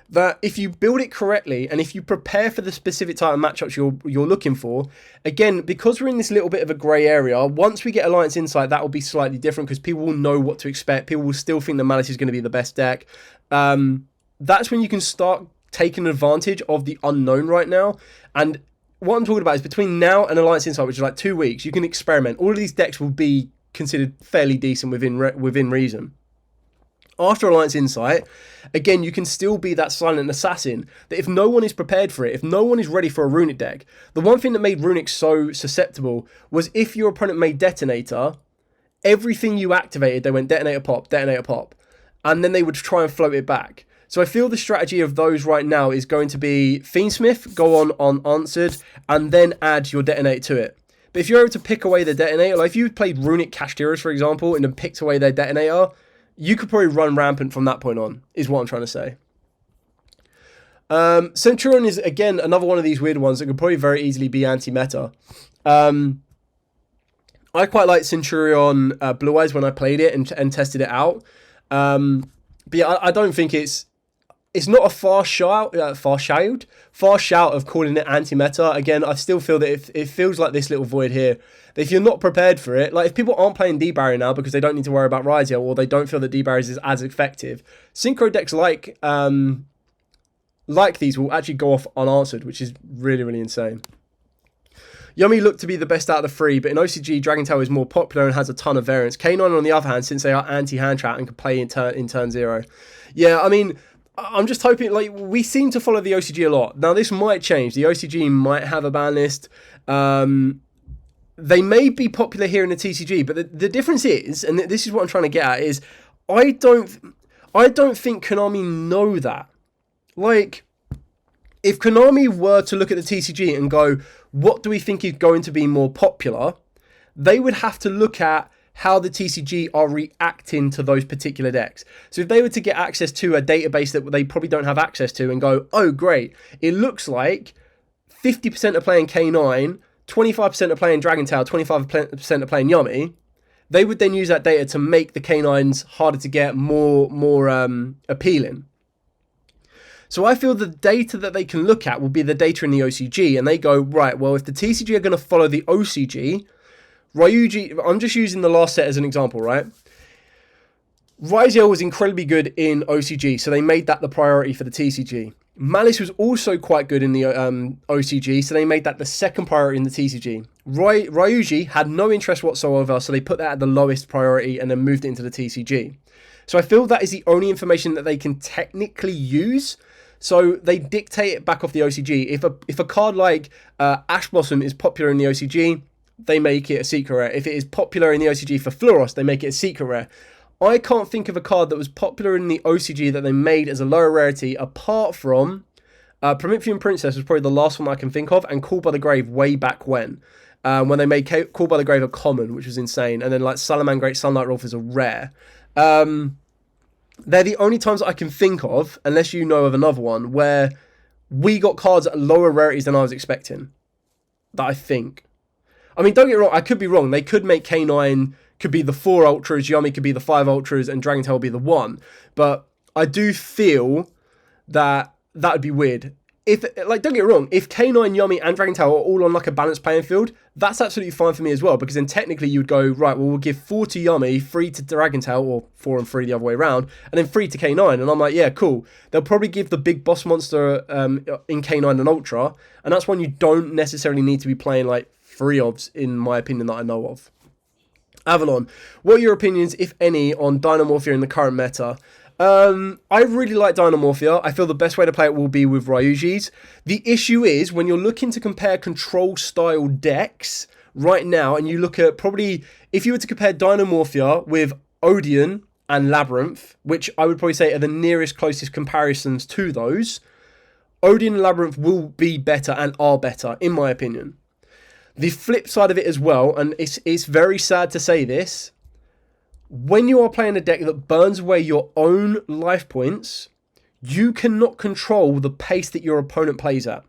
that if you build it correctly and if you prepare for the specific type of matchups you're looking for, again, because we're in this little bit of a grey area, once we get Alliance Insight, that will be slightly different because people will know what to expect. People will still think the Malice is going to be the best deck. That's when you can start taking advantage of the unknown right now. And what I'm talking about is between now and Alliance Insight, which is like 2 weeks, you can experiment. All of these decks will be considered fairly decent within reason. After Alliance Insight, again, you can still be that silent assassin that if no one is prepared for it, if no one is ready for a Runic deck, the one thing that made Runic so susceptible was if your opponent made Detonator, everything you activated, they went Detonator Pop, and then they would try and float it back. So I feel the strategy of those right now is going to be Fiendsmith, go on unanswered, and then add your Detonator to it. But if you're able to pick away the Detonator, like if you played Runic Cashteras, for example, and then picked away their Detonator, you could probably run rampant from that point on, is what I'm trying to say. Centurion is, again, another one of these weird ones that could probably very easily be anti-meta. I quite like Centurion Blue Eyes when I played it and tested it out. But yeah, I don't think it's not a far shout of calling it anti-meta. Again, I still feel that it feels like this little void here. That if you're not prepared for it, like if people aren't playing D-Barrier now because they don't need to worry about Ryzia or they don't feel that D-Barrier is as effective, synchro decks like these will actually go off unanswered, which is really, really insane. Yummy looked to be the best out of the three, but in OCG, Dragon Tail is more popular and has a ton of variants. K9, on the other hand, since they are anti-hand trap and can play in turn 0. Yeah, I mean, I'm just hoping, like, we seem to follow the OCG a lot. Now, this might change. The OCG might have a ban list. They may be popular here in the TCG, but the difference is, and this is what I'm trying to get at, is I don't think Konami know that. Like, if Konami were to look at the TCG and go, what do we think is going to be more popular? They would have to look at how the TCG are reacting to those particular decks. So if they were to get access to a database that they probably don't have access to and go, oh, great, it looks like 50% are playing K9, 25% are playing Dragon Tail, 25% are playing Yummy, they would then use that data to make the K9s harder to get, more appealing. So I feel the data that they can look at will be the data in the OCG, and they go, right, well, if the TCG are going to follow the OCG, Ryuji, I'm just using the last set as an example, right? Ryzia was incredibly good in OCG, so they made that the priority for the TCG. Malice was also quite good in the OCG, so they made that the second priority in the TCG. Ryuji had no interest whatsoever, so they put that at the lowest priority and then moved it into the TCG. So I feel that is the only information that they can technically use. So they dictate it back off the OCG. If a card like Ash Blossom is popular in the OCG, they make it a secret rare. If it is popular in the OCG for Fluoros, they make it a secret rare. I can't think of a card that was popular in the OCG that they made as a lower rarity, apart from Promethean Princess was probably the last one I can think of, and Called by the Grave way back when they made Called by the Grave a common, which was insane, and then like Salaman Great Sunlight Rolf is a rare. They're the only times I can think of, unless you know of another one, where we got cards at lower rarities than I was expecting. That I think. I mean, don't get me wrong, I could be wrong. They could make K9 could be the 4 Ultras, Yummy could be the 5 Ultras, and Dragon Tail would be the 1. But I do feel that would be weird. If, like, don't get me wrong, if K9, Yummy, and Dragon Tail are all on like a balanced playing field, that's absolutely fine for me as well, because then technically you would go, right, well, we'll give 4 to Yummy, 3 to Dragon Tail, or 4 and 3 the other way around, and then 3 to K9, and I'm like, yeah, cool. They'll probably give the big boss monster in K9 and Ultra, and that's one you don't necessarily need to be playing like 3 ofs, in my opinion, that I know of. Avalon, what are your opinions, if any, on Dynamorphia in the current meta? I really like Dynamorphia. I feel the best way to play it will be with Ryuji's. The issue is, when you're looking to compare control style decks right now, and you look at probably, if you were to compare Dynamorphia with Odeon and Labyrinth, which I would probably say are the nearest closest comparisons to those, Odeon and Labyrinth will be better and are better, in my opinion. The flip side of it as well, and it's very sad to say this, when you are playing a deck that burns away your own life points, you cannot control the pace that your opponent plays at.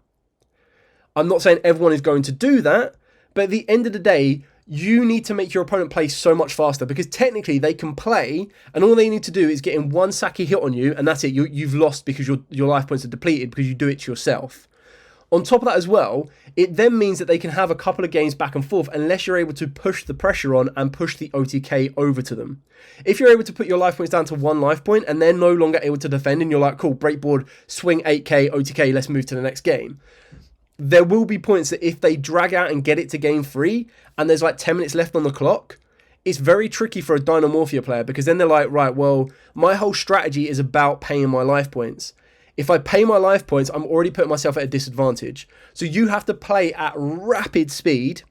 I'm not saying everyone is going to do that, but at the end of the day, you need to make your opponent play so much faster, because technically they can play, and all they need to do is get in one Saki hit on you, and that's it. You've lost because your life points are depleted because you do it to yourself. On top of that as well, it then means that they can have a couple of games back and forth unless you're able to push the pressure on and push the OTK over to them. If you're able to put your life points down to 1 life point and they're no longer able to defend, and you're like, cool, breakboard, swing 8k, OTK, let's move to the next game. there will be points that if they drag out and get it to game 3 and there's like 10 minutes left on the clock, it's very tricky for a Dynamorphia player, because then they're like, right, well, my whole strategy is about paying my life points. If I pay my life points, I'm already putting myself at a disadvantage. So you have to play at rapid speed,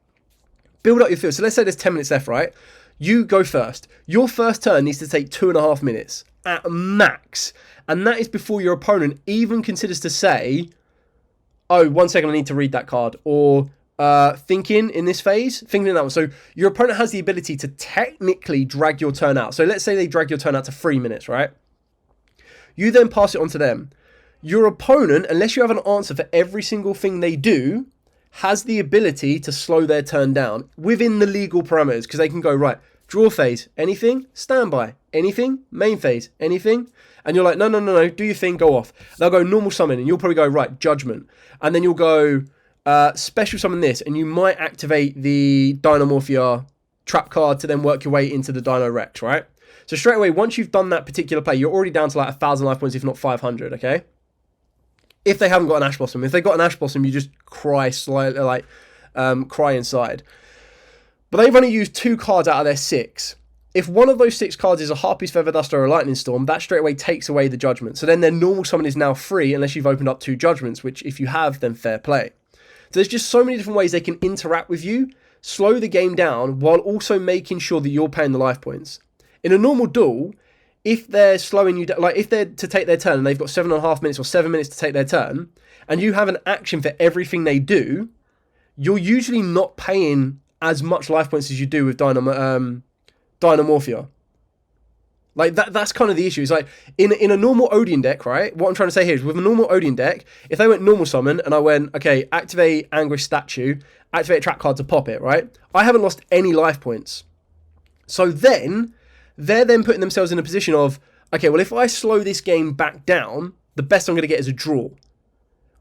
build up your field. So let's say there's 10 minutes left, right? You go first. Your first turn needs to take 2.5 minutes at max. And that is before your opponent even considers to say, oh, 1 second, I need to read that card. Or thinking in this phase, thinking in that one. So your opponent has the ability to technically drag your turn out. So let's say they drag your turn out to 3 minutes, right? You then pass it on to them. Your opponent, unless you have an answer for every single thing they do, has the ability to slow their turn down within the legal parameters, because they can go, right, draw phase, anything, standby, anything, main phase, anything. And you're like, no, do your thing, go off. They'll go normal summon, and you'll probably go, right, judgment. And then you'll go special summon this, and you might activate the Dynamorphia trap card to then work your way into the Dino Rex, right? So straight away, once you've done that particular play, you're already down to like 1,000 life points, if not 500, okay? If they haven't got an Ash Blossom. If they got an Ash Blossom, you just cry slightly, like, cry inside. But they've only used 2 cards out of their 6. If one of those 6 cards is a Harpy's Feather Duster or a Lightning Storm, that straight away takes away the Judgment. So then their normal summon is now free, unless you've opened up 2 Judgments, which if you have, then fair play. So there's just so many different ways they can interact with you, slow the game down, while also making sure that you're paying the life points. In a normal duel, if they're slowing you down, like if they're to take their turn and they've got 7.5 minutes or 7 minutes to take their turn, and you have an action for everything they do, you're usually not paying as much life points as you do with Dynamorphia. Like that's kind of the issue. It's like in a normal Odeon deck, right? What I'm trying to say here is with a normal Odeon deck, if they went normal summon and I went, okay, activate Anguish Statue, activate a trap card to pop it, right? I haven't lost any life points. So then they're then putting themselves in a position of, okay, well, if I slow this game back down, the best I'm going to get is a draw.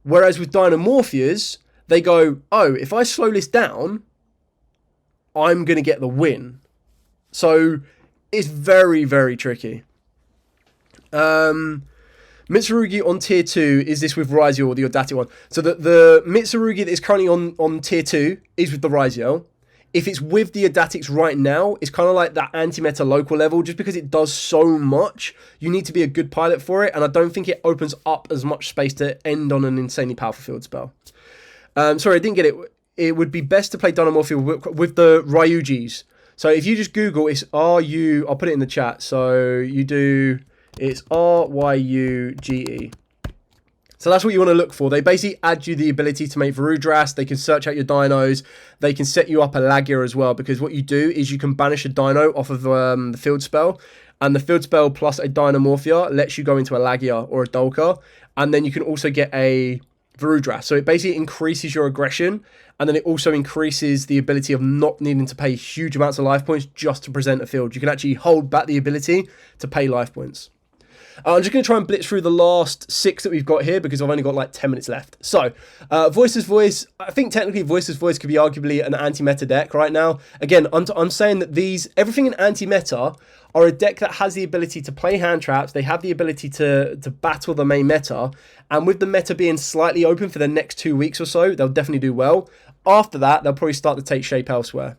Whereas with Dynamorphias, they go, oh, if I slow this down, I'm going to get the win. So it's very, very tricky. Mitsurugi on tier 2, is this with Raizel or the Audacity one? So the Mitsurugi that is currently on tier 2 is with the Raizel. If it's with the Adatics right now, it's kind of like that anti-meta local level, just because it does so much. You need to be a good pilot for it, and I don't think it opens up as much space to end on an insanely powerful field spell. Sorry, I didn't get it. It would be best to play Dynamorphia with the Ryujis. So if you just Google, it's R-U, I'll put it in the chat. So you do, it's R-Y-U-G-E. So that's what you want to look for. They basically add you the ability to make Varudras. They can search out your dinos. They can set you up a Lagia as well, because what you do is you can banish a dino off of the field spell, and the field spell plus a Dynamorphia lets you go into a Lagia or a Dolka, and then you can also get a Varudras. So it basically increases your aggression, and then it also increases the ability of not needing to pay huge amounts of life points just to present a field. You can actually hold back the ability to pay life points. I'm just going to try and blitz through the last 6 that we've got here, because I've only got like 10 minutes left. So, Voice's Voice, I think technically Voice's Voice could be arguably an anti-meta deck right now. Again, I'm saying that everything in anti-meta are a deck that has the ability to play hand traps. They have the ability to battle the main meta. And with the meta being slightly open for the next 2 weeks or so, they'll definitely do well. After that, they'll probably start to take shape elsewhere.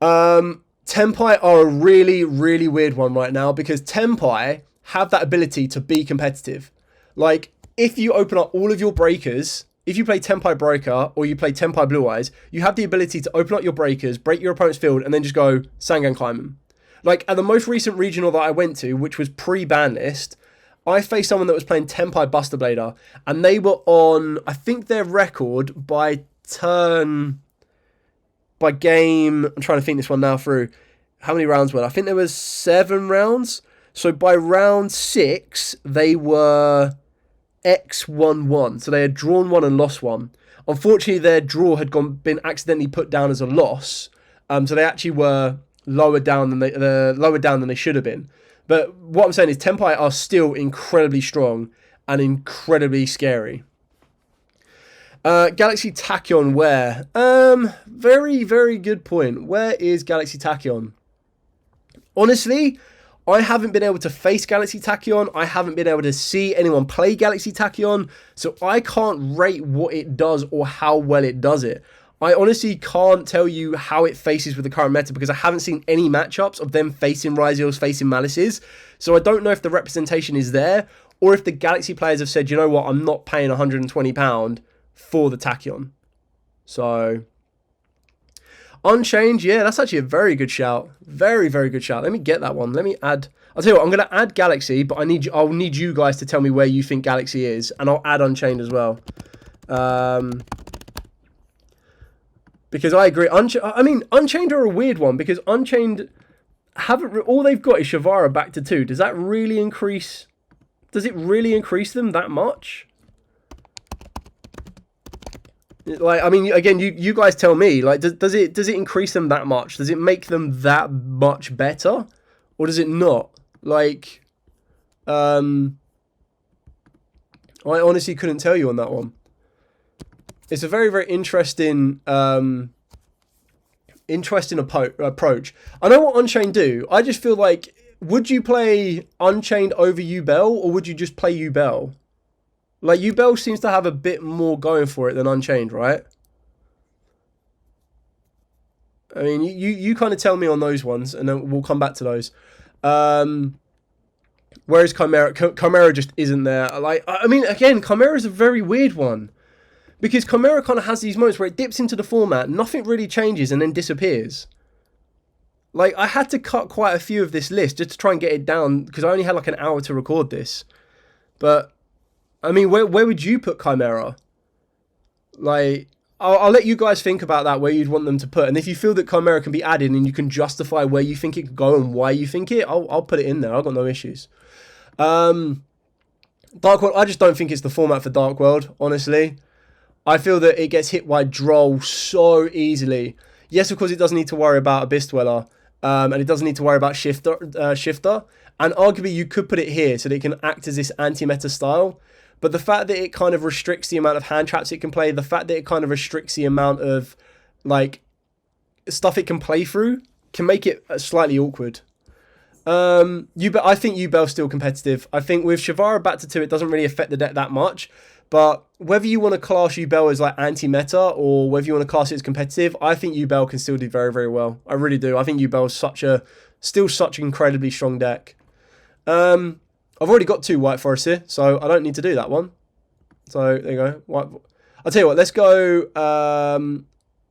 Tenpai are a really, really weird one right now, because Tenpai have that ability to be competitive. Like, if you open up all of your breakers, if you play Tenpai Breaker or you play Tenpai Blue Eyes, you have the ability to open up your breakers, break your opponent's field, and then just go Sangan Climb. Like, at the most recent regional that I went to, which was pre-ban list, I faced someone that was playing Tenpai Buster Blader, and they were on, I think their record by game, I'm trying to think this one now through. How many rounds were there? I think there was 7 rounds. So by round 6, they were X1-1. So they had drawn 1 and lost 1. Unfortunately, their draw had been accidentally put down as a loss. So they actually were lower down than they should have been. But what I'm saying is Tenpai are still incredibly strong and incredibly scary. Galaxy Tachyon where? Very, very good point. Where is Galaxy Tachyon? Honestly, I haven't been able to face Galaxy Tachyon. I haven't been able to see anyone play Galaxy Tachyon. So I can't rate what it does or how well it does it. I honestly can't tell you how it faces with the current meta because I haven't seen any matchups of them facing Ryzeals, facing Malices. So I don't know if the representation is there or if the Galaxy players have said, you know what, I'm not paying £120 for the Tachyon. So Unchained, yeah, that's actually a very good shout. Very, very good shout. Let me get that one. Let me add. I'll tell you what, I'm going to add Galaxy, but I'll need you guys to tell me where you think Galaxy is, and I'll add Unchained as well. Because I agree. Unchained are a weird one because Unchained all they've got is Shavara back to 2. Does that really increase? Does it really increase them that much? Like, I mean, again, you guys tell me. Like, does it increase them that much? Does it make them that much better, or does it not? Like, I honestly couldn't tell you on that one. It's a very, very interesting approach. I know what Unchained do. I just feel like, would you play Unchained over Yubel, or would you just play Yubel? Like, Yubel seems to have a bit more going for it than Unchained, right? I mean, you kind of tell me on those ones, and then we'll come back to those. Whereas Chimera just isn't there. Like, I mean, again, Chimera is a very weird one. Because Chimera kind of has these moments where it dips into the format, nothing really changes, and then disappears. Like, I had to cut quite a few of this list just to try and get it down, because I only had like an hour to record this. But, I mean, where would you put Chimera? Like, I'll let you guys think about that, where you'd want them to put. And if you feel that Chimera can be added and you can justify where you think it could go and why you think it, I'll put it in there. I've got no issues. Dark World, I just don't think it's the format for Dark World, honestly. I feel that it gets hit by Droll so easily. Yes, of course, it doesn't need to worry about Abyss Dweller, and it doesn't need to worry about Shifter. And arguably, you could put it here so that it can act as this anti-meta style. But the fact that it kind of restricts the amount of hand traps it can play, the fact that it kind of restricts the amount of like stuff it can play through, can make it slightly awkward. I think Yubel's still competitive. I think with Shavara back to 2, it doesn't really affect the deck that much. But whether you want to class Yubel as like anti-meta or whether you want to class it as competitive, I think Yubel can still do very, very well. I really do. I think Yubel is still such an incredibly strong deck. I've already got 2 White Forests here, so I don't need to do that one. So there you go. I'll tell you what. Let's go.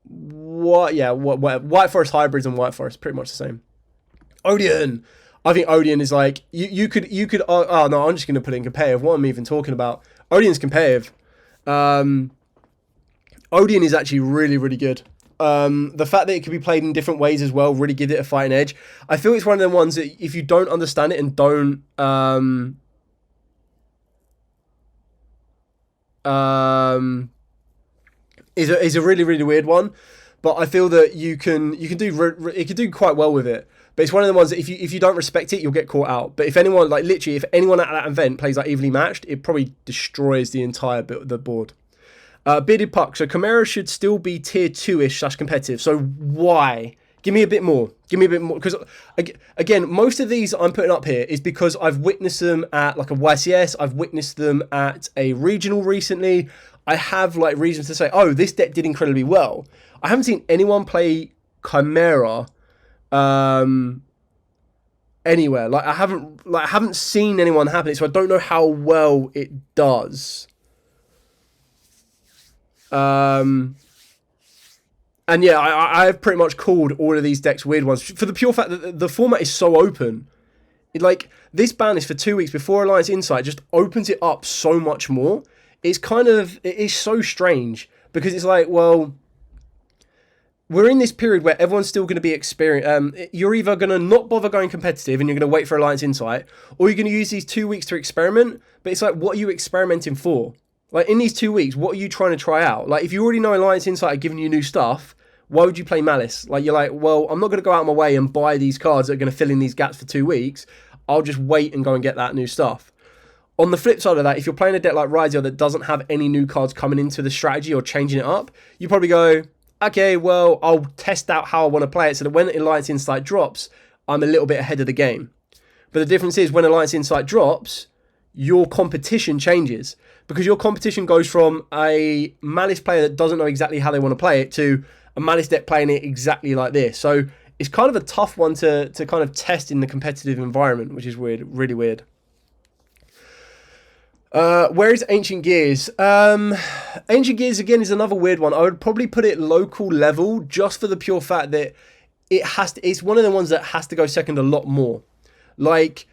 White Forest hybrids and White Forest, pretty much the same. Odeon. I think Odeon is like you could. Oh no, I'm just gonna put it in competitive. What am I even talking about? Odeon's competitive. Odeon is actually really, really good. The fact that it can be played in different ways as well really gives it a fighting edge. I feel it's one of them ones that if you don't understand it and don't is a really, really weird one. But I feel that it can do quite well with it. But it's one of the ones that if you don't respect it, you'll get caught out. But if anyone, like literally, if anyone at that event plays like evenly matched, it probably destroys the entire the board. Bearded Puck. So Chimera should still be tier 2-ish / competitive. So why? Give me a bit more. Give me a bit more. Because again, most of these I'm putting up here is because I've witnessed them at like a YCS. I've witnessed them at a regional recently. I have like reasons to say, oh, this deck did incredibly well. I haven't seen anyone play Chimera anywhere. Like I haven't seen anyone happen it, so I don't know how well it does. And yeah, I've pretty much called all of these decks weird ones for the pure fact that the format is so open. Like this ban is for 2 weeks before Alliance Insight just opens it up so much more. It is so strange because it's like, well, we're in this period where everyone's still going to be you're either going to not bother going competitive and you're going to wait for Alliance Insight, or you're going to use these 2 weeks to experiment. But it's like, what are you experimenting for? Like, in these 2 weeks, what are you trying to try out? Like, if you already know Alliance Insight are giving you new stuff, why would you play Malice? Like, you're like, well, I'm not going to go out of my way and buy these cards that are going to fill in these gaps for 2 weeks. I'll just wait and go and get that new stuff. On the flip side of that, if you're playing a deck like Ryzeal that doesn't have any new cards coming into the strategy or changing it up, you probably go, okay, well, I'll test out how I want to play it so that when Alliance Insight drops, I'm a little bit ahead of the game. But the difference is when Alliance Insight drops, your competition changes. Because your competition goes from a Malice player that doesn't know exactly how they want to play it to a Malice deck playing it exactly like this. So it's kind of a tough one to kind of test in the competitive environment, which is weird, really weird. Where is Ancient Gears? Ancient Gears, again, is another weird one. I would probably put it local level just for the pure fact that it's one of the ones that has to go second a lot more. Like,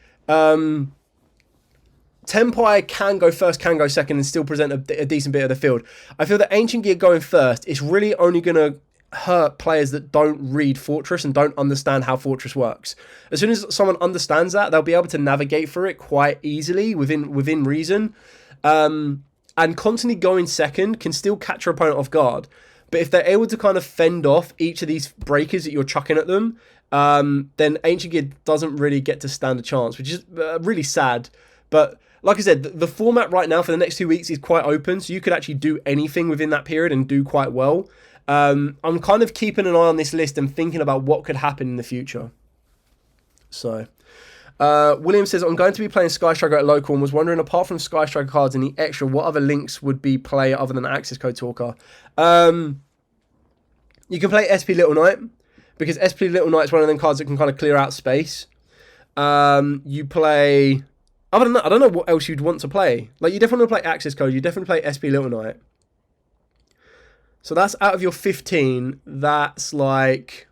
Tempire can go first, can go second, and still present a decent bit of the field. I feel that Ancient Gear going first is really only going to hurt players that don't read Fortress and don't understand how Fortress works. As soon as someone understands that, they'll be able to navigate through it quite easily within reason. And constantly going second can still catch your opponent off guard. But if they're able to kind of fend off each of these breakers that you're chucking at them, then Ancient Gear doesn't really get to stand a chance, which is really sad. But like I said, the format right now for the next 2 weeks is quite open, so you could actually do anything within that period and do quite well. I'm kind of keeping an eye on this list and thinking about what could happen in the future. So, William says, I'm going to be playing Sky Striker at local and was wondering, apart from Sky Striker cards and the extra, what other links would be play other than Access Code Talker? You can play SP Little Knight, because SP Little Knight is one of them cards that can kind of clear out space. You play... Other than that, I don't know what else you'd want to play. Like, you definitely play Access Code. You definitely play SP Little Knight. So that's out of your 15. That's like,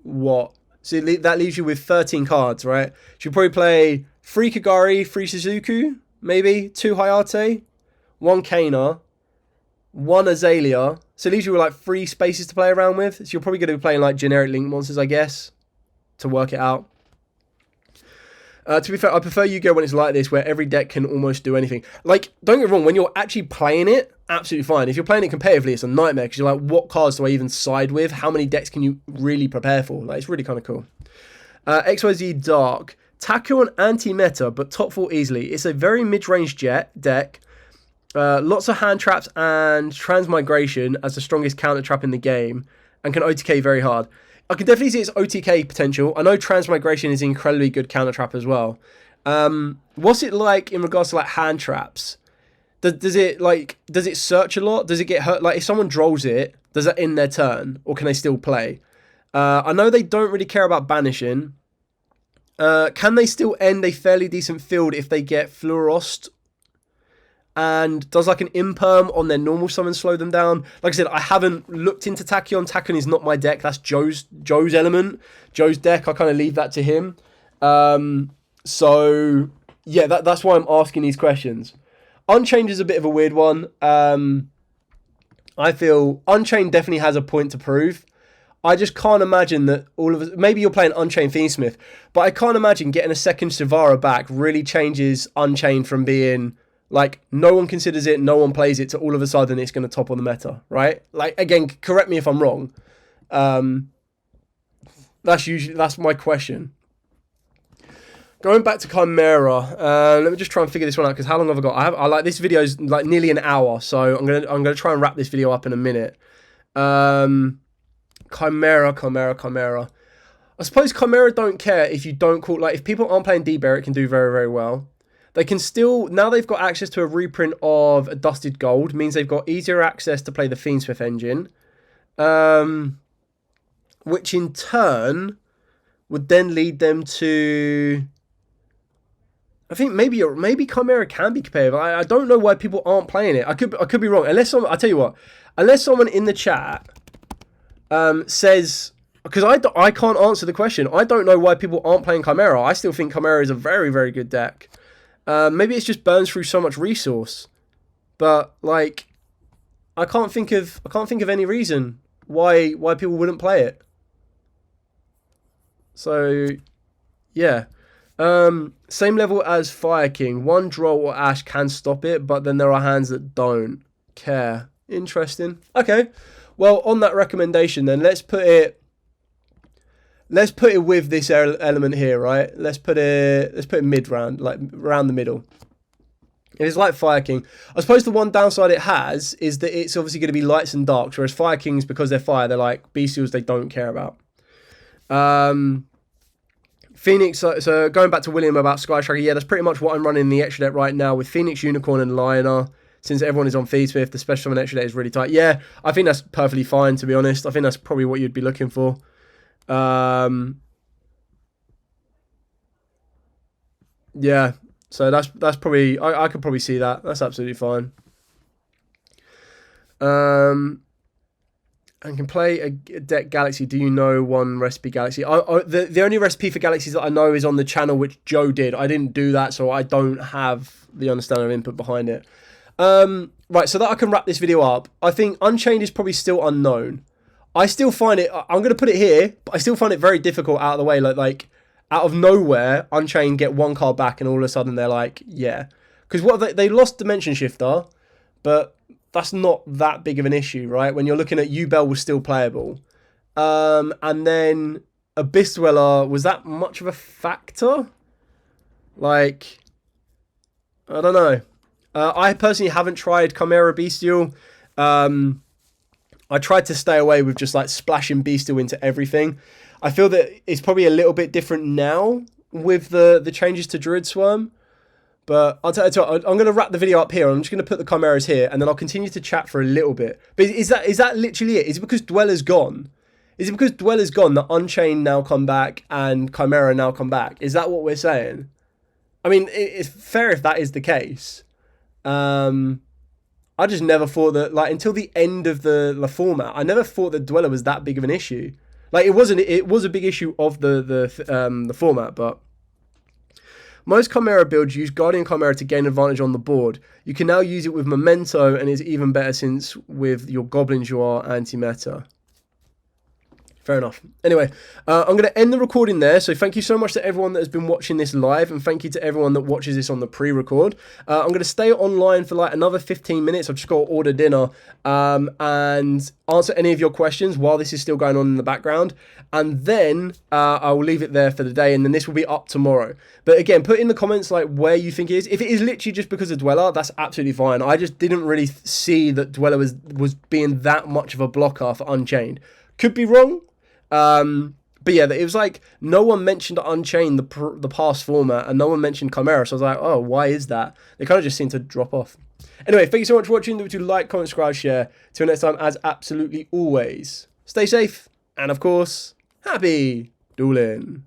what? So that leaves you with 13 cards, right? So you probably play 3 Kagari, 3 Suzuku, maybe, 2 Hayate, 1 Kana, 1 Azalea. So it leaves you with like 3 spaces to play around with. So you're probably going to be playing like generic Link monsters, I guess, to work it out. To be fair, I prefer Yu-Gi-Oh! When it's like this, where every deck can almost do anything. Like, don't get me wrong, when you're actually playing it, absolutely fine. If you're playing it competitively, it's a nightmare, because you're like, what cards do I even side with? How many decks can you really prepare for? Like, it's really kind of cool. XYZ Dark. Taku and anti-meta, but top 4 easily. It's a very mid-range deck. Lots of hand traps and transmigration as the strongest counter trap in the game, and can OTK very hard. I can definitely see its OTK potential. I know Transmigration is an incredibly good counter trap as well. What's it like in regards to like hand traps? Does it search a lot? Does it get hurt? Like if someone draws it, does that end their turn, or can they still play? I know they don't really care about banishing. Can they still end a fairly decent field if they get Fluorost? And does like an imperm on their normal summon slow them down? Like I said, I haven't looked into Tachyon. Tachyon is not my deck. That's Joe's element. Joe's deck. I kind of leave that to him. So yeah, that's why I'm asking these questions. Unchained is a bit of a weird one. I feel Unchained definitely has a point to prove. I just can't imagine that all of us... Maybe you're playing Unchained Themesmith, but I can't imagine getting a second Shivara back really changes Unchained from being... Like, no one considers it, no one plays it, to all of a sudden it's going to top on the meta, right? Like, again, correct me if I'm wrong. That's my question. Going back to Chimera, let me just try and figure this one out, because how long have I got? I like, this video is like nearly an hour, so I'm gonna try and wrap this video up in a minute. Chimera. I suppose Chimera don't care if you don't call... Like, if people aren't playing D-Bear, it can do very, very well. They can still, now they've got access to a reprint of a Dusted Gold, means they've got easier access to play the Fiendsmith engine, which in turn would then lead them to, I think maybe Chimera can be competitive. I don't know why people aren't playing it. I could be wrong. Unless someone, I tell you what, unless someone in the chat says, because I can't answer the question. I don't know why people aren't playing Chimera. I still think Chimera is a very, very good deck. Maybe it's just burns through so much resource, but like, I can't think of any reason why people wouldn't play it. So, yeah, same level as Fire King. One draw or Ash can stop it, but then there are hands that don't care. Interesting. Okay, well, on that recommendation, then let's put it with this element here, right? Let's put it mid round, like around the middle. It's like Fire King. I suppose the one downside it has is that it's obviously going to be lights and darks, whereas Fire Kings, because they're fire, they're like bestials they don't care about. Phoenix, so going back to William about Sky Striker, yeah, that's pretty much what I'm running in the extra deck right now with Phoenix, Unicorn, and Lioner. Since everyone is on Feed Smith, the special on extra deck is really tight. Yeah, I think that's perfectly fine, to be honest. I think that's probably what you'd be looking for. Yeah, so that's probably, I could probably see that. That's absolutely fine. And can play a deck Galaxy. Do you know one recipe Galaxy? The only recipe for Galaxies that I know is on the channel, which Joe did. I didn't do that, so I don't have the understanding of input behind it. Right, so that I can wrap this video up, I think Unchained is probably still unknown. I still find it, I'm going to put it here, but I still find it very difficult out of the way. Like out of nowhere, Unchained get one card back and all of a sudden they're like, yeah. Because what they lost Dimension Shifter, but that's not that big of an issue, right? When you're looking at Yubel was still playable. And then Abyss Dweller, was that much of a factor? Like, I don't know. I personally haven't tried Chimera Bestial. I tried to stay away with just like splashing Bestial into everything. I feel that it's probably a little bit different now with the changes to Druid Swarm. But I'll tell you what, I'm going to wrap the video up here. I'm just going to put the Chimeras here, and then I'll continue to chat for a little bit. But is that literally it? Is it because Dweller's gone? Is it because Dweller's gone that Unchained now come back and Chimera now come back? Is that what we're saying? I mean, it's fair if that is the case. I just never thought that, like, until the end of the format, I never thought that Dweller was that big of an issue. Like, it was a big issue of the format, but most Chimera builds use Guardian Chimera to gain advantage on the board. You can now use it with Memento, and it's even better since with your Goblins you are anti-meta. Fair enough. Anyway, I'm going to end the recording there. So thank you so much to everyone that has been watching this live, and thank you to everyone that watches this on the pre-record. I'm going to stay online for like another 15 minutes. I've just got to order dinner and answer any of your questions while this is still going on in the background. And then I will leave it there for the day, and then this will be up tomorrow. But again, put in the comments like where you think it is. If it is literally just because of Dweller, that's absolutely fine. I just didn't really see that Dweller was being that much of a blocker for Unchained. Could be wrong. But yeah, it was like no one mentioned Unchained, the past format, and no one mentioned Chimera. So I was like, oh, why is that? They kind of just seem to drop off. Anyway, thank you so much for watching. Don't forget to like, comment, subscribe, share. Till next time, as absolutely always, stay safe, and of course, happy dueling.